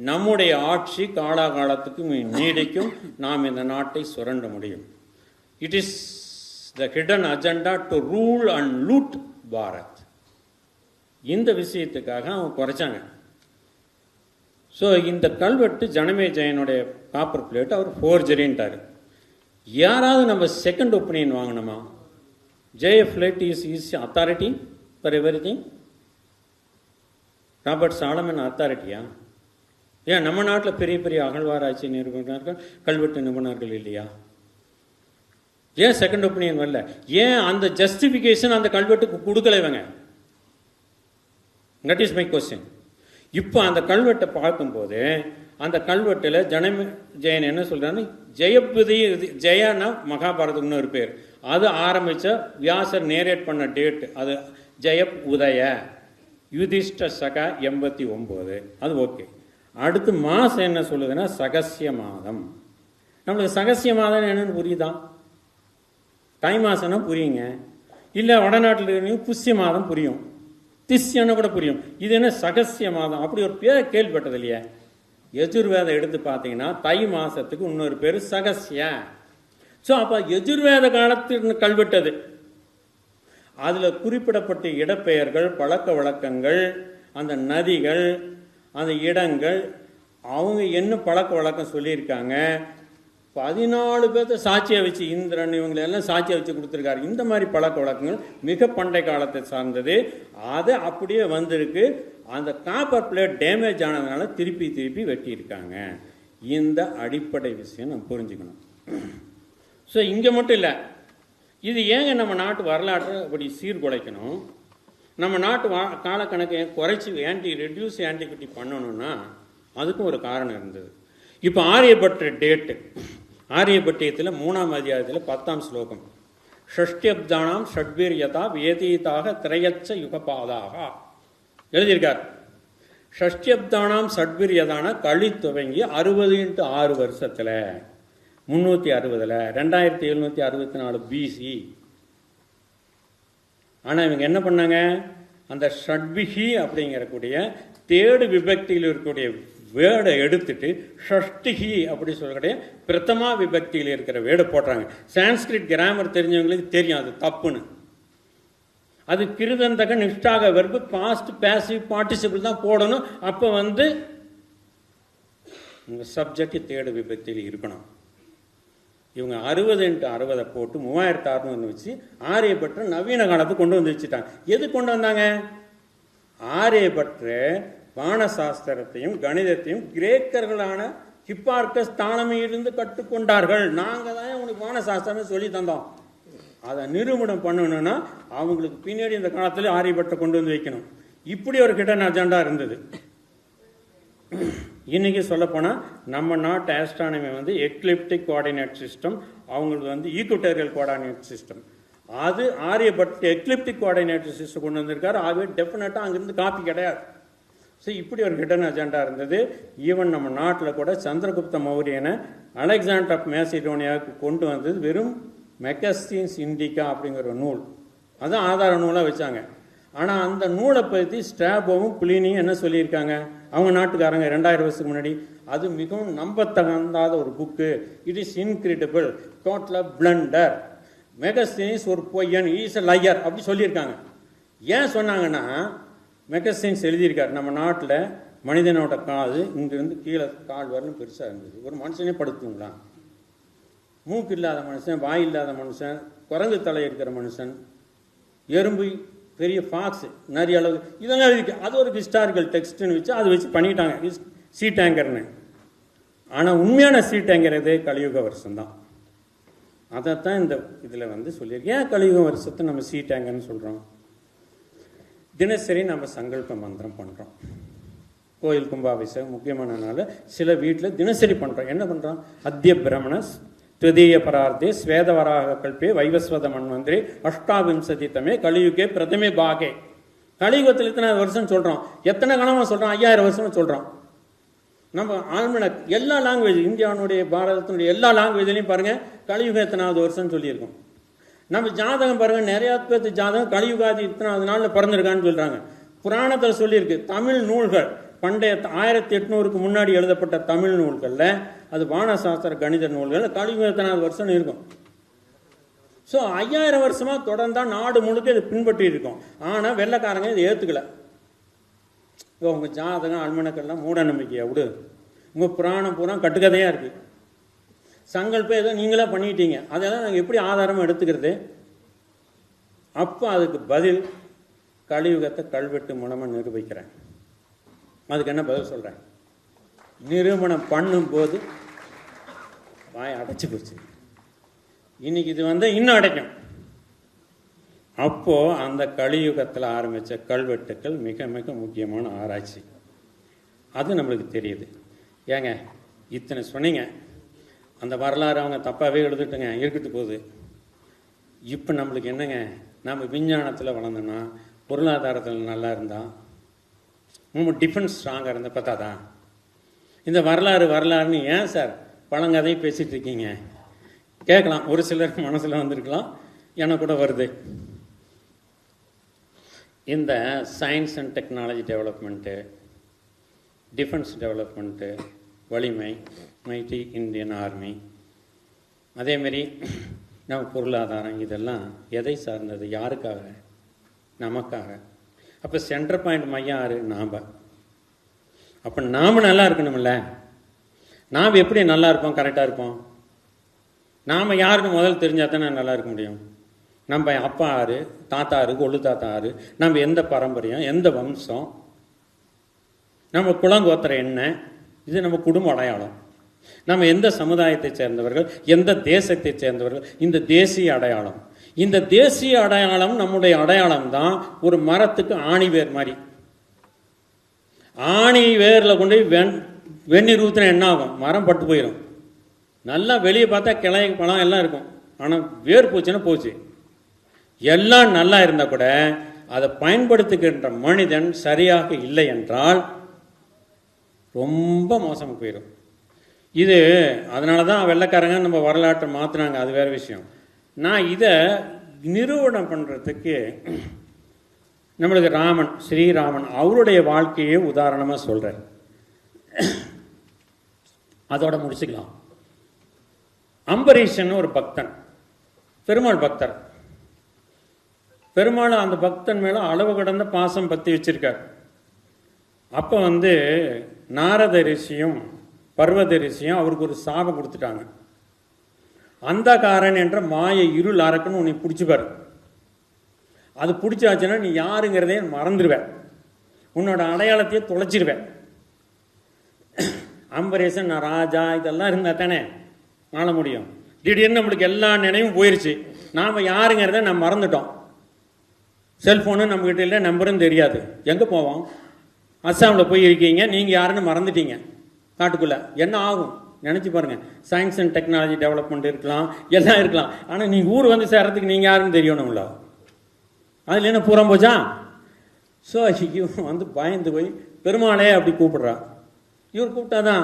நம்முடைய ஆட்சி காலாகாலத்துக்கு நீடிக்கும், நாம் இந்த நாட்டை சுரண்ட முடியும். It is the hidden agenda to rule and loot Bharat. இந்த விஷயத்துக்காக அவங்க குறைச்சாங்க. ஸோ இந்த கல்வெட்டு ஜனமேஜயனுடைய காப்பர் பிளேட் அவர் ஃபோர்ஜரின்ட்டார். யாராவது நம்ம செகண்ட் ஒப்பீனியன் வாங்கணுமா? JF light is authority for everything. Robert Solomon அத்தாரிட்டியா? ஏன் நம்ம நாட்டில் பெரிய பெரிய அகழ்வாராய்ச்சி நிறுவனர்கள், கல்வெட்டு நிபுணர்கள் இல்லையா? ஏன் செகண்ட் ஒப்பீனியன் வரல? ஏன் அந்த ஜஸ்டிஃபிகேஷன் அந்த கல்வெட்டுக்கு கொடுக்கல இவங்க? That is my question. இப்போ அந்த கல்வெட்டை பார்க்கும்போது அந்த கல்வெட்டில் ஜனமேஜயன் என்ன சொல்கிறான்னு, ஜெயபதி, ஜெயனா மகாபாரதம்னு ஒரு பேர், அது ஆரம்பித்த வியாசர் நேரேட் பண்ண டேட் அது ஜெயப் உதய யுதிஷ்ட சகா 89. அது ஓகே. அடுத்து மாதம் என்ன சொல்லுதுன்னா சகசிய மாதம். நம்மளுக்கு சகசிய மாதம் என்னன்னு புரியுதா? தை மாசம்னா புரியுங்க. இல்லை வடநாட்டில் இருக்கிறவங்க புஷ்ய மாதம் புரியும், திஸ்யன்னு கூட புரியும். இது என்ன சகசிய மாதம்? அப்படி ஒரு பேரை கேள்விப்பட்டது இல்லையா? யஜுர்வேதம் எடுத்து பார்த்தீங்கன்னா தை மாசத்துக்கு இன்னொரு பேர் சகசிய. ஸோ அப்போ யஜுர்வேத காலத்தில் கல்வெட்டது. அதில் குறிப்பிடப்பட்ட இடப்பெயர்கள், பழக்க வழக்கங்கள், அந்த நதிகள், அந்த இடங்கள், அவங்க என்ன பழக்க வழக்கம் சொல்லியிருக்காங்க. 14 பேர்த்த சாட்சியை வச்சு, இந்திரன் இவங்களெல்லாம் சாட்சியை வச்சு கொடுத்துருக்காரு. இந்த மாதிரி பழக்க வழக்கங்கள் மிக பண்டைய காலத்தை சார்ந்தது. அது அப்படியே வந்திருக்கு. அந்த காப்பர் பிளேட் டேமேஜ் ஆனதுனால திருப்பி வெட்டியிருக்காங்க. இந்த அடிப்படை விஷயம் நம்ம புரிஞ்சுக்கணும். ஸோ இங்கே மட்டும் இல்லை, இது ஏங்க நம்ம நாட்டு வரலாற்றை அப்படி சீர்குலைக்கணும்? நம்ம நாட்டு காலக்கணக்கை குறைச்சி ரெடியூஸ் ஆன்டிக்விட்டி பண்ணணும்னா அதுக்கும் ஒரு காரணம் இருந்தது. இப்போ ஆரியபட்ட டேட்டு, ஆரியபட்டியத்தில் 3ஆம் அத்தியாயத்தில் 10ஆம் ஸ்லோகம், ஷஷ்டியப்தானாம் ஷட்வீரியதா வேதீதாக திரையச்ச யுகபாதாக எழுதியிருக்கார். ஷஷ்டியப்தானாம் ஷட்வீரியதான கழி துவங்கி 60x6 வருஷத்தில் 360, 2764 BC. ஆனால் இவங்க என்ன பண்ணாங்க, அந்த ஷட்விஹி அப்படிங்கிறக்கூடிய தேடு விபக்தியில் இருக்கக்கூடிய வேர்டை எடுத்துட்டு ஷஷ்டிஹி அப்படி சொல்லக்கூடிய பிரதமா விபக்தியில் இருக்கிற வேர்டை போடுறாங்க. சான்ஸ்கிரிட் கிராமர் தெரிஞ்சவங்களுக்கு தெரியும் அது தப்புன்னு. அது கிருதந்தக நிஷ்டாக வெர்பு பாஸ்ட் பேசிவ் பார்ட்டிசிபிள் தான் போடணும். அப்போ உங்கள் சப்ஜெக்ட் தேடு விபக்தியில் இருக்கணும். இவங்க 60x60 போட்டு 3600 வச்சு ஆரியபட்ட நவீன காலத்தை கொண்டு வந்து வச்சுட்டாங்க. எது கொண்டு வந்தாங்க? ஆரியபட்ட வானசாஸ்திரத்தையும் கணிதத்தையும் கிரேக்கர்களான ஹிப்பார்க்கஸ் தாலமியிலிருந்து கற்றுக்கொண்டார்கள். நாங்கள் தான் உங்களுக்கு வானசாஸ்திரமே சொல்லி தந்தோம். அதை நிரூபணம் பண்ணணும்னா அவங்களுக்கு பின்னாடி இந்த காலத்தில் ஆரியபட்டை கொண்டு வந்து வைக்கணும். இப்படி ஒரு ஹிடன் அஜெண்டா இருந்தது. இன்னைக்கு சொல்லப்போனால் நம்ம நாட்டு ஆஸ்ட்ரானமி எக்லிப்டிக் கோஆர்டினேட் சிஸ்டம், அவங்களுக்கு ஈக்குவட்டோரியல் கோஆர்டினேட் சிஸ்டம். அது ஆரியபட்ட எக்லிப்டிக் கோஆர்டினேட் சிஸ்டம் கொண்டு வந்திருக்காரு. ஆகவே டெஃபினட்டாக அங்கிருந்து காப்பி கிடையாது. ஸோ இப்படி ஒரு ஹிடன் அஜெண்டா இருந்தது. ஈவன் நம்ம நாட்டில் கூட சந்திரகுப்த மௌரியனை அலெக்சாண்டர் ஆஃப் மேசிடோனியாவுக்கு கொண்டு வந்தது வெறும் மெகஸ்தீன்ஸ் இண்டிகா அப்படிங்கிற ஒரு நூல். அதுதான் ஆதார நூலாக வச்சாங்க. ஆனால் அந்த நூலை பற்றி ஸ்ட்ராபோவும் பிளினியும் என்ன சொல்லியிருக்காங்க அவங்க நாட்டுக்காரங்க 2000 வருஷத்துக்கு முன்னாடி, அது மிகவும் நம்பத்தகாத ஒரு புக்கு, இட் இஸ் இன்கிரெடிபிள், டோட்டலாக பிளண்டர், மெகஸ்தீன்ஸ் ஒரு பொய்யன், இஸ் எ லையர் அப்படி சொல்லியிருக்காங்க. ஏன் சொன்னாங்கன்னா, மெகஸ்தீன்ஸ் எழுதியிருக்காரு நம்ம நாட்டில் மனிதனோட காது இங்கிருந்து கீழே கால் வரலும் பெருசாக இருந்தது. ஒரு மனுஷனே படுத்துங்களா? மூக்கு இல்லாத மனுஷன், வாய் இல்லாத மனுஷன், குரங்கு தலை இருக்கிற மனுஷன், எறும்பு, பெரிய ஃபாக்ஸ், நிறைய அளவு, இதெல்லாம் இருக்கு. அது ஒரு ஹிஸ்டாரிக்கல் டெக்ஸ்ட்னு வச்சு அதை வச்சு பண்ணிட்டாங்க சீ டேங்கர்னு. ஆனால் உண்மையான சீ டேங்கர் எது? கலியுக வருஷம்தான். அதைத்தான் இந்த இதில் சொல்லியிருக்கேன். ஏன் கலியுக வருஷத்தை நம்ம சீ டேங்கர்னு சொல்கிறோம்? தினசரி நம்ம சங்கல்ப மந்திரம் பண்ணுறோம். கோயில் கும்பாபிஷேகம் முக்கியமான நாள் சில வீட்டில் தினசரி பண்ணுறோம். என்ன பண்ணுறோம்? அத்திய பிரமணஸ் துவதீய பரார்த்தே ஸ்வேதவராக கல்பே வைவஸ்வத மன்வந்திரி அஷ்டாவிம்சதி தமே கலியுகே பிரதமே பாகே. கலியுகத்தில் இத்தனை வருஷம் சொல்கிறோம். எத்தனை காலமாக சொல்கிறோம்? 5000 வருஷம் சொல்கிறோம். நம்ம ஆல்மனக் எல்லா லாங்குவேஜ், இந்தியாவுடைய பாரதத்தினுடைய எல்லா லாங்குவேஜ்லையும் பாருங்கள் கலியுகம் எத்தனாவது வருஷம்னு சொல்லியிருக்கோம். நம்ம ஜாதகம் பாருங்கள், நிறையா பேர்த்து ஜாதகம் கலியுகாதி இத்தனாவது நாளில் பிறந்திருக்கான்னு சொல்கிறாங்க. புராணத்தில் சொல்லியிருக்கு. தமிழ் நூல்கள் பண்டைய 1800க்கு முன்னாடி எழுதப்பட்ட தமிழ் நூல்களில், அது வானசாஸ்திர கணித நூல்கள், கலியுகம் எத்தனாவது வருஷம் இருக்கும். ஸோ 5000 வருஷமாக தொடர்ந்தால் நாடு முழுக்க இது பின்பற்றி இருக்கும். ஆனால் வெள்ளைக்காரங்க இதை ஏற்றுக்கல. இப்போ உங்கள் ஜாதகம் அல்மனக்கெல்லாம் மூட நம்பிக்கையா விடு, உங்கள் புராணம் பூரா கட்டுக்கதையாக இருக்குது, சங்கல்பம் ஏதோ நீங்களே பண்ணிட்டீங்க, அதெல்லாம் நாங்கள் எப்படி ஆதாரமாக எடுத்துக்கிறது? அப்போ அதுக்கு பதில் கலியுகத்தை கல்வெட்டு மூலமாக நிரூபிக்கிறேன். அதுக்கு என்ன பதில் சொல்கிறேன்? நிரூபணம் பண்ணும்போது வாய் அடைச்சி போச்சு. இன்னைக்கு இது இன்னும் அடைக்கும். அப்போது அந்த கலியுகத்தில் ஆரம்பித்த கல்வெட்டுக்கள் மிக மிக முக்கியமான ஆராய்ச்சி. அது நம்மளுக்கு தெரியுது. ஏங்க இத்தனை சொன்னீங்க, அந்த வரலாறு அவங்க தப்பாகவே எழுதிட்டுங்க, இருக்கிட்டு போகுது. இப்போ நம்மளுக்கு என்னங்க, நம்ம விஞ்ஞானத்தில் வளர்ந்தோன்னா, பொருளாதாரத்தில் நல்லா இருந்தால், நம்ம டிஃபென்ஸ் ஸ்ட்ராங்காக இருந்தால் பார்த்தாதான் இந்த வரலாறுன்னு ஏன் சார் பழங்கதையை பேசிகிட்டு இருக்கீங்க. கேட்கலாம், ஒரு சிலருக்கு மனசில் வந்திருக்கலாம், எனக்கு கூட வருது. இந்த science and technology development, defence development, வலிமை, மைட்டி இந்தியன் ஆர்மி, அதேமாரி நம்ம பொருளாதாரம், இதெல்லாம் எதை சார்ந்தது? யாருக்காக? நமக்காக. அப்போ சென்டர் பாயிண்ட் மையம் யாரு? நாம். அப்போ நாம் நல்லா இருக்கணும்ல. நாம் எப்படி நல்லா இருப்போம், கரெக்டாக இருப்போம்? நாம் யாருன்னு முதல் தெரிஞ்சால் தானே நல்லா இருக்க முடியும். நம்ம அப்பா யாரு, தாத்தா யாரு, கொள்ளு தாத்தா யாரு, நம்ம எந்த பாரம்பரியம், எந்த வம்சம், நம்ம குலங்கோத்திரம் என்ன, இது நம்ம குடும்ப அடையாளம். நம்ம எந்த சமுதாயத்தை சேர்ந்தவர்கள், எந்த தேசத்தை சேர்ந்தவர்கள், இந்த தேசிய அடையாளம். இந்த தேசிய அடையாளம் நம்முடைய அடையாளம் தான். ஒரு மரத்துக்கு ஆணி வேர் மாதிரி. ஆணி வேரில் கொண்டு வெந்நீர் ஊற்றினா என்ன ஆகும்? மரம் பட்டு போயிடும். நல்லா வெளியே பார்த்தா கிளை பழம் எல்லாம் இருக்கும், ஆனால் வேர் போச்சுன்னா போச்சு. எல்லாம் நல்லா இருந்தால் கூட அதை பயன்படுத்துகின்ற மனிதன் சரியாக இல்லை என்றால் ரொம்ப மோசமாக போயிடும். இது அதனால தான் வெள்ளைக்காரங்க நம்ம வரலாற்றை மாற்றினாங்க, அது வேறு விஷயம். நான் இதை நிரூபணம் பண்ணுறதுக்கு நம்மளுக்கு ராமன், ஸ்ரீராமன் அவருடைய வாழ்க்கையை உதாரணமாக சொல்கிறேன். அதோட முடிச்சுக்கலாம். அம்பரீஷன் ஒரு பக்தன், பெருமாள் பக்தர். பெருமாள் அந்த பக்தன் மேலே அளவு கடந்த பாசம் பற்றி வச்சிருக்கார். அப்போ நாரத ரிஷியும் பர்வத ரிஷியும் அவருக்கு ஒரு சாபம் கொடுத்துட்டாங்க. அந்தகாரன் என்ற மாய இருள் அரக்கன்னு உன்னை பிடிச்சிப்பார். அது பிடிச்சாச்சுன்னா நீ யாருங்கிறதே மறந்துடுவேன், உன்னோட அடையாளத்தையே தொலைச்சிருவேன். அம்பரீஷன், நான் ராஜா, இதெல்லாம் இருந்தால் தானே வாழ முடியும். திடீர்னு நம்மளுக்கு எல்லா நினைவும் போயிடுச்சு, நாம் யாருங்கிறத நம்ம மறந்துட்டோம். செல்ஃபோனு நம்மகிட்ட இல்லை, நம்பரும் தெரியாது, எங்கே போவோம்? அஸ்ஸாமில் போய் இருக்கீங்க, நீங்கள் யாருன்னு மறந்துட்டீங்க காட்டுக்குள்ளே, என்ன ஆகும் நினச்சி பாருங்கள். சயின்ஸ் அண்ட் டெக்னாலஜி டெவலப்மெண்ட் இருக்கலாம், எல்லாம் இருக்கலாம், ஆனால் நீங்கள் ஊர் சேர்றதுக்கு நீங்கள் யாருன்னு தெரியணும்ல. அதில் என்ன பூரம் போச்சா? ஸோ இவன் பயந்து போய் பெருமாளே அப்படி கூப்பிடுறா. இவர் கூப்பிட்டாதான்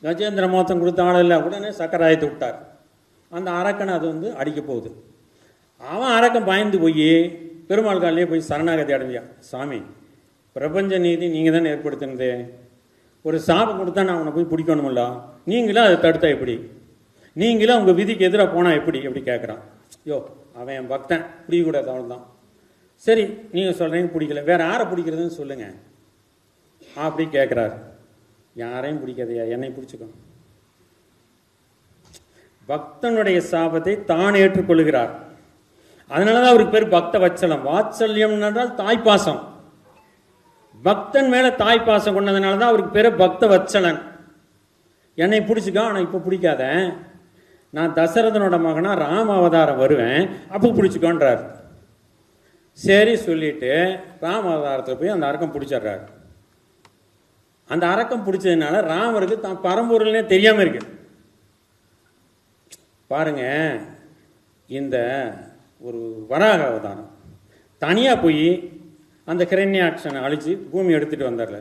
கஜேந்திர மோத்தம் கொடுத்த ஆள் இல்லை, உடனே சக்கராயத்தை விட்டார். அந்த அரக்கனை அது அடிக்க போகுது. அவன் அரக்கன் பயந்து போய் பெருமாள் காலையே போய் சரணாகதி அடைஞ்சான். சாமி, பிரபஞ்ச நீதி நீங்கள் தானே ஏற்படுத்தினது, ஒரு சாபம் கொடுத்தா நான் அவனை போய் பிடிக்கணுமில்ல, நீங்களும் அதை தடுத்தா எப்படி? நீங்களும் உங்கள் விதிக்கு எதிராக போனால் எப்படி எப்படி கேட்குறான். யோ, அவன் என் பக்தன், பிடிக்கக்கூடாது, அவன் தான். சரி, நீங்கள் சொல்கிறீங்க பிடிக்கல, வேறு யாரை பிடிக்கிறதுன்னு சொல்லுங்கள் அப்படி கேட்குறாரு. யாரையும் பிடிக்காதையா, என்னை பிடிச்சிக்கோ. பக்தனுடைய சாபத்தை தான் ஏற்றுக்கொள்கிறார். அதனால தான் அவருக்கு பேர் பக்த வச்சலம். வாத்சல்யம் என்றால் தாய்ப்பாசம். பக்தன் மேலே தாய்ப்பாசம் கொண்டதுனால தான் அவருக்கு பேர் பக்த வச்சலன். என்னை பிடிச்சிக்கோ, ஆனால் இப்போ பிடிக்காத, நான் தசரதனோட மகனா ராம அவதாரம் வருவேன், அப்போ பிடிச்சிக்கோன்றார். சரி சொல்லிட்டு ராம அவதாரத்தில் போய் அந்த அரக்கம் பிடிச்சிடுறாரு. அந்த அரக்கம் பிடிச்சதுனால ராமருக்கு தான் பரம்பொருள்னே தெரியாமல் இருக்கு. பாருங்க, இந்த ஒரு வராக அவதாரம் தனியாக போய் அந்த கிரண்யாட்சனை அழித்து பூமி எடுத்துகிட்டு வந்தார்ல.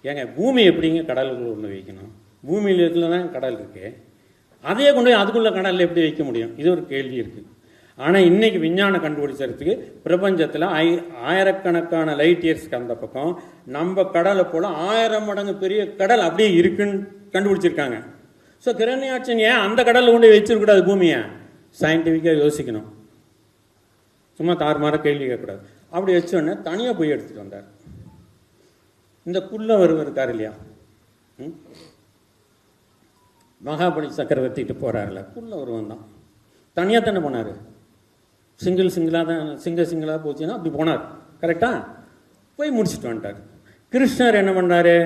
ஏங்க, பூமி எப்படிங்க கடலுக்குள்ள ஒன்று வைக்கணும்? பூமியில் இருக்குல்ல தான் கடல் இருக்கு, அதையே கொண்டு போய் அதுக்குள்ள கடலில் எப்படி வைக்க முடியும்? இது ஒரு கேள்வி இருக்குது. ஆனால் இன்னைக்கு விஞ்ஞானம் கண்டுபிடிச்சதுக்கு பிரபஞ்சத்தில் ஆயிரக்கணக்கான லைட் இயர்ஸ்க்கு அந்த பக்கம் நம்ம கடலை போல 1000 மடங்கு பெரிய கடல் அப்படியே இருக்குன்னு கண்டுபிடிச்சிருக்காங்க. ஸோ கிரண்யாட்சன் ஏன் அந்த கடலில் கொண்டு வச்சிருக்கூடாது பூமியை? சயின்டிஃபிக்காக யோசிக்கணும், சும்மா தாறுமாற கேள்வி கேட்கக்கூடாது. அப்படி வச்சோடனே தனியாக போய் எடுத்துகிட்டு வந்தார். இந்த குள்ளவர் இருக்கார் இல்லையா, மகாபலி சக்கரவர்த்திட்டு போகிறார்ல, குள்ளவர் தான் தனியாக தானே போனார். சிங்கிளாக தான், சிங்கிளாக போச்சுன்னா அப்படி போனார். கரெக்டாக போய் முடிச்சுட்டு வந்துட்டார். கிருஷ்ணர் என்ன பண்ணுறாரு?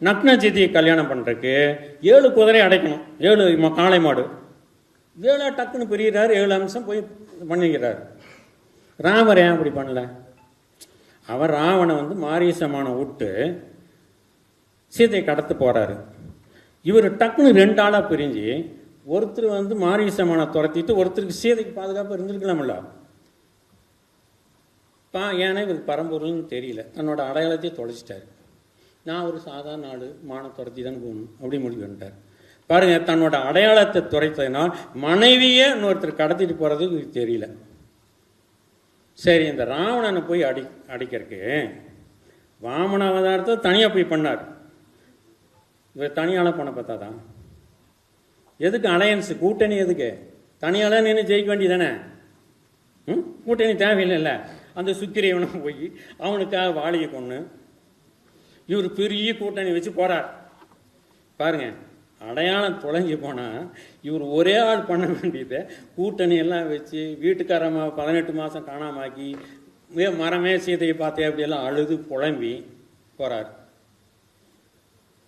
நக்னஜிதியை கல்யாணம் பண்ணுறதுக்கு 7 குதிரை அடைக்கணும், 7 காளை மாடு. 7 டக்குன்னு பிரிகிறார், 7 அம்சம் போய் பண்ணிக்கிறார். ராமர் ஏன் அப்படி பண்ணல? அவர் ராவனை மாரீசமான விட்டு சீதையை கடத்து போகிறாரு. இவர் டக்குன்னு 2 ஆளாக பிரிஞ்சு, ஒருத்தர் மாரீசமான துரத்திட்டு ஒருத்தருக்கு சீதைக்கு பாதுகாப்பாக இருந்திருக்கலாம்ல. ஏன்னா இவருக்கு பரம்பொருள்னு தெரியல, தன்னோட அடையாளத்தையே தொலைச்சிட்டாரு. நான் ஒரு சாதாரண ஆள், மான துரத்தி தான் போகணும் அப்படி முடிவு பண்ணிட்டார். பாருங்க, தன்னோட அடையாளத்தை துரைத்ததுனால் மனைவியே இன்னொருத்தர் கடத்திட்டு போறது தெரியல. சரி, இந்த ராவணனை போய் அடிக்கிறதுக்கு வாமன அவதாரத்தை தனியாக போய் பண்ணார். இவர் தனியால பண்ண பார்த்தாதான். எதுக்கு அலையன்ஸ், கூட்டணி எதுக்கு? தனியால நின்று ஜெயிக்க வேண்டியதானே. கூட்டணி தேவையில்லை. அந்த சுக்கிரியவனை போய் அவனுக்காக வாளியை கொண்டு இவர் பெரிய கூட்டணி வச்சு போறார். பாருங்க, அடையாளம் தொலைஞ்சி போனா இவர் ஒரே ஆள் பண்ண வேண்டியதை கூட்டணி எல்லாம் வச்சு வீட்டுக்காரமா 18 மாசம் காணாமாக்கி மரமே சீதையை பார்த்தே அப்படியெல்லாம் அழுது புலம்பி போறார்.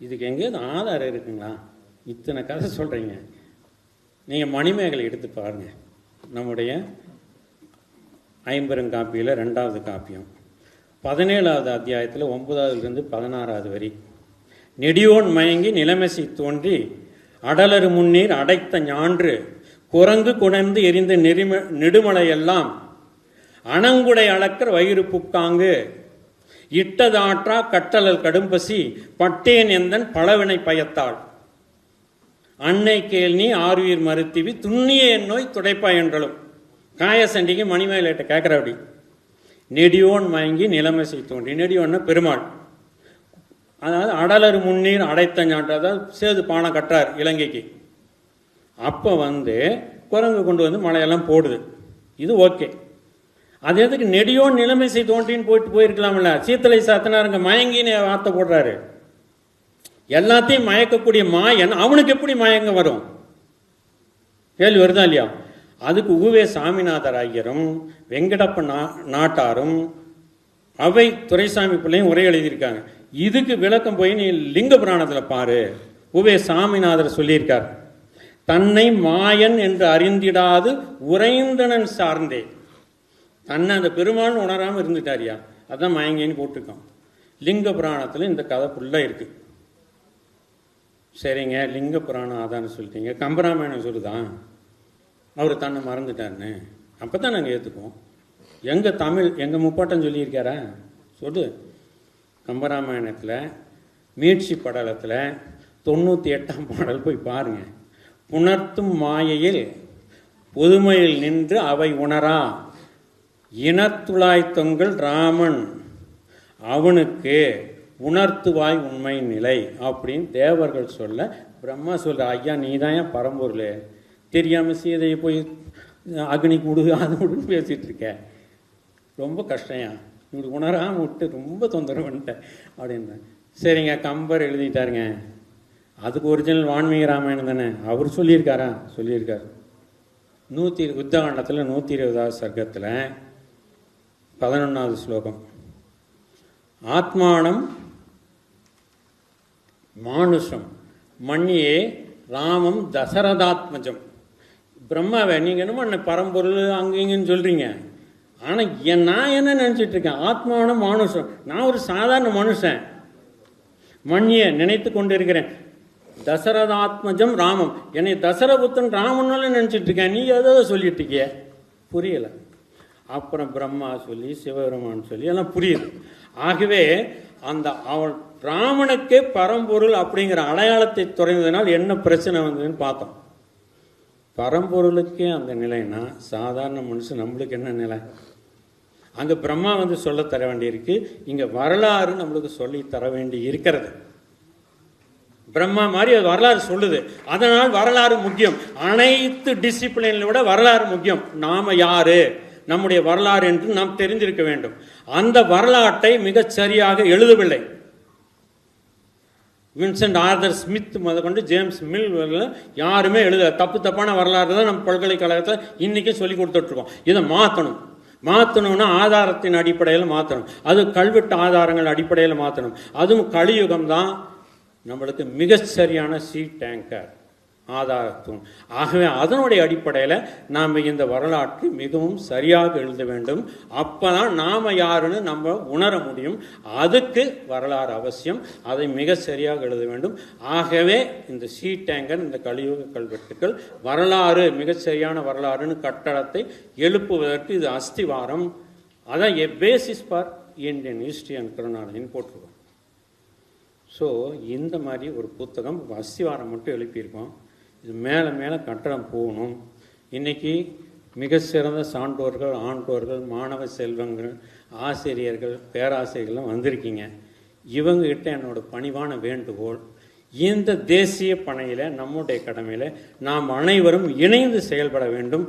இதுக்கு எங்கேயாவது ஆதாரம் இருக்குங்களா? இத்தனை கதை சொல்றீங்க. நீங்க மணிமேகலை எடுத்து பாருங்க. நம்முடைய ஐம்பெருங்காப்பியில் 2வது காப்பியம் 17வது அத்தியாயத்தில் 9லிருந்து 16 வரி. நெடியோன் மயங்கி நிலைமசி தோன்றி அடலரு முன்னீர் அடைத்த ஞான்று குரங்கு குணர்ந்து எரிந்த நெடுமலையெல்லாம் அணங்குடை அளக்கர் வயிறு புக்காங்கு இட்டதாற்றா கட்டலல் கடும்பசி பட்டேன் எந்தன் பலவினை பயத்தாள் அன்னை கேள்னி ஆர்வீர் மருத்திவி துண்ணிய என் நோய் துடைப்பா என்றலும். காயசண்டிக்கு மணிமேகலைட்ட கேட்கிற அப்படி. நெடியோன் மயங்கி நிலைமசி தோன்றி, நெடியோன்னா பெருமாள், அதாவது அடலர் முன்னீர் அடைத்த ஞான்று, அதாவது சேது பானை கட்டுறார் இலங்கைக்கு. அப்போ குரங்கு கொண்டு வந்து மழையெல்லாம் போடுது. இது ஓகே. அது எதுக்கு நெடியோன் நிலைமசி தோன்றின்னு போயிருக்கலாம்ல. சீத்தலை சாத்தனாருங்க மயங்கின்னு வார்த்தை போடுறாரு. எல்லாத்தையும் மயக்கக்கூடிய மாயன் அவனுக்கு எப்படி மயங்க வரும்? கேள்வி வருதா இல்லையா? அதுக்கு உவே சாமிநாதர் ஐயரும் வெங்கடப்ப நாட்டாரும் அவை துரைசாமி பிள்ளையும் உரை எழுதியிருக்காங்க. இதுக்கு விளக்கம் போய் நீ லிங்க புராணத்தில் பாரு. உவே சாமிநாதர் சொல்லியிருக்கார், தன்னை மாயன் என்று அறிந்திடாது உறைந்தனன் சார்ந்தே. தன்னை அந்த பெருமான் உணராமல் இருந்துட்டாரியா, அதான் மயங்கின்னு போட்டிருக்கோம். லிங்க புராணத்தில் இந்த கதை ஃபுல்லாக இருக்கு. சரிங்க, லிங்க புராணம் ஆதான்னு சொல்லிட்டீங்க. கம்பராமாயணம் சொல்லுதான் அவர் தன்னை மறந்துட்டாருன்னு. அப்போ தான் நாங்கள் ஏற்றுக்குவோம். எங்கள் தமிழ் எங்கள் முப்பாட்டம் சொல்லியிருக்காரா? சொல்லு. கம்பராமாயணத்தில் மீட்சி படலத்தில் 98ஆம் பாடல் போய் பாருங்க. புணர்த்தும் மாயையில் பொதுமையில் நின்று அவை உணரா இனத்துழாய் தொங்கல் ராமன் அவனுக்கு உணர்த்துவாய் உண்மை நிலை அப்படின்னு தேவர்கள் சொல்ல, பிரம்மா சொல்ற, ஐயா நீ தான் ஏன் பரம்பொருள், தெரியாமல் சீதையை போய் அக்னி கூடு அது கூடுன்னு பேசிகிட்டு இருக்க, ரொம்ப கஷ்டம்யா, இப்படி உணராமல் விட்டு ரொம்ப தொந்தரவு பண்ணிட்டேன் அப்படின்ற. சரிங்க, கம்பர் எழுதிட்டாருங்க. அதுக்கு ஒரிஜினல் வான்மீக ராமாயணம் தானே. அவர் சொல்லியிருக்காரா? சொல்லியிருக்கார். உத்தகாண்டத்தில் 120வது சர்க்கத்தில் 11வது ஸ்லோகம். ஆத்மானம் மானுஷம் மண்ணியே ராமம் தசரதாத்மஜம். பிரம்மாவை நீங்கள் என்னமோ பரம்பொருள் அங்கே இங்கன்னு சொல்கிறீங்க. ஆனால் நான் என்ன நினச்சிட்டு இருக்கேன்? ஆத்மானம் மானுஷம், நான் ஒரு சாதாரண மனுஷன், மண்ணியை நினைத்து கொண்டு இருக்கிறேன். தசரதாத்மஜம் ராமம், என்னை தசரபுத்தன் ராமனால நினச்சிட்டு இருக்கேன். நீ ஏதோ சொல்லிட்டு இருக்கிய, புரியலை. அப்புறம் பிரம்மா சொல்லி சிவபெருமான் சொல்லி எல்லாம் புரியுது. ஆகவே அந்த அவள் ராமனுக்கே பரம்பொருள் அப்படிங்கிற அடையாளத்தை துறைந்ததுனால் என்ன பிரச்சனை வந்ததுன்னு பார்த்தோம். பரம்பொருளுக்கே அந்த நிலைன்னா சாதாரண மனுஷன் நம்மளுக்கு என்ன நிலை? அங்கே பிரம்மா சொல்ல தர வேண்டியிருக்கு, இங்கே வரலாறு நம்மளுக்கு சொல்லி தர வேண்டி இருக்கிறது. பிரம்மா மாதிரி அது வரலாறு சொல்லுது. அதனால் வரலாறு முக்கியம். அனைத்து டிசிப்ளினை விட வரலாறு முக்கியம். நாம யாரு, நம்முடைய வரலாறு என்று நாம் தெரிந்திருக்க வேண்டும். அந்த வரலாற்றை மிகச் சரியாக எழுதவில்லை. வின்சென்ட் ஆர்தர் ஸ்மித் முதற்கொண்டு ஜேம்ஸ் மில் யாருமே எழுத தப்பான வரலாறு தான் நம்ம பல்கலைக்கழகத்தில் இன்னைக்கு சொல்லி கொடுத்துட்ருக்கோம். இதை மாற்றணும்னா ஆதாரத்தின் அடிப்படையில் மாற்றணும். அது கல்வெட்டு ஆதாரங்கள் அடிப்படையில் மாற்றணும். அதுவும் கலியுகம் தான் நம்மளுக்கு மிகச் சரியான டேங்கர் ஆதாரத்துவம். ஆகவே அதனுடைய அடிப்படையில் நாம் இந்த வரலாற்று மிகவும் சரியாக எழுத வேண்டும். அப்பதான் நாம யாருன்னு நம்ம உணர முடியும். அதுக்கு வரலாறு அவசியம். அதை மிக சரியாக எழுத வேண்டும். ஆகவே இந்த டேங்கர், இந்த கலியுக கல்வெட்டுக்கள் வரலாறு மிகச் சரியான வரலாறுன்னு கட்டடத்தை எழுப்புவதற்கு இது அஸ்திவாரம். அதான் a basis for Indian history and கிரோனாலஜின்னு போட்டிருக்கோம். ஸோ இந்த மாதிரி ஒரு புத்தகம் அஸ்திவாரம் மட்டும் எழுப்பியிருக்கோம். இது மேலே மேலே கட்டடம் போகணும். இன்றைக்கி மிக சிறந்த சான்றோர்கள், ஆன்றோர்கள், மாணவ செல்வங்கள், ஆசிரியர்கள், பேராசிரியர்கள்லாம் வந்திருக்கீங்க. இவங்ககிட்ட என்னோட பணிவான வேண்டுகோள், இந்த தேசிய பணியில் நம்முடைய கடமையில் நாம் அனைவரும் இணைந்து செயல்பட வேண்டும்.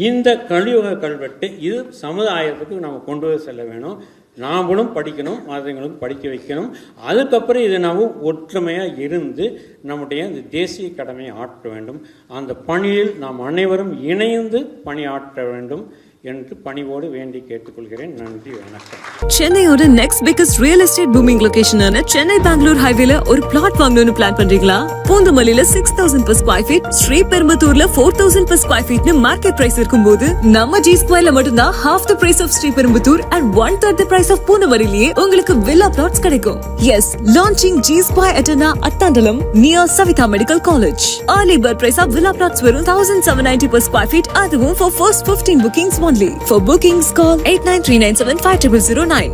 இந்த கலியுக கல்வெட்டு இது சமுதாயத்துக்கு நாம் கொண்டு போய் செல்ல வேணும். நாமளும் படிக்கணும், மற்றவங்களும் படிக்க வைக்கணும். அதுக்கப்புறம் இது நாம் ஒற்றுமையாக இருந்து நம்முடைய இந்த தேசிய கடமையை ஆற்ற வேண்டும். அந்த பணியில் நாம் அனைவரும் இணைந்து பணியாற்ற வேண்டும் என்று பணிவோடு வேண்டி கேட்டுக்கொள்கிறேன். நன்றி, வணக்கம். சென்னையோட next biggest real estate booming லொகேஷனான சென்னை பெங்களூர் ஹைவேல ஒரு பிளாட் வாங்கணும்னு பிளான் பண்றீங்களா? பூந்தமல்லியில 6000 per square feet, ஸ்ரீபெரும்புத்தூர்ல 4000 per square feet market price இருக்கும்போது நம்ம ஜி ஸ்கொயர்ல மட்டும்தான் half the price of Sriperumbudur and 1/3 the price of பூந்தமல்லியிலேயே உங்களுக்கு வில்லா பிளாட்ஸ் கிடைக்கும். Yes, launching G Square Etna Attandalam near Savitha Medical College. Early bird price of villa plots வெறும் 1790 per square feet. அதுவும் for first 15 bookings only. For bookings call 8939750009.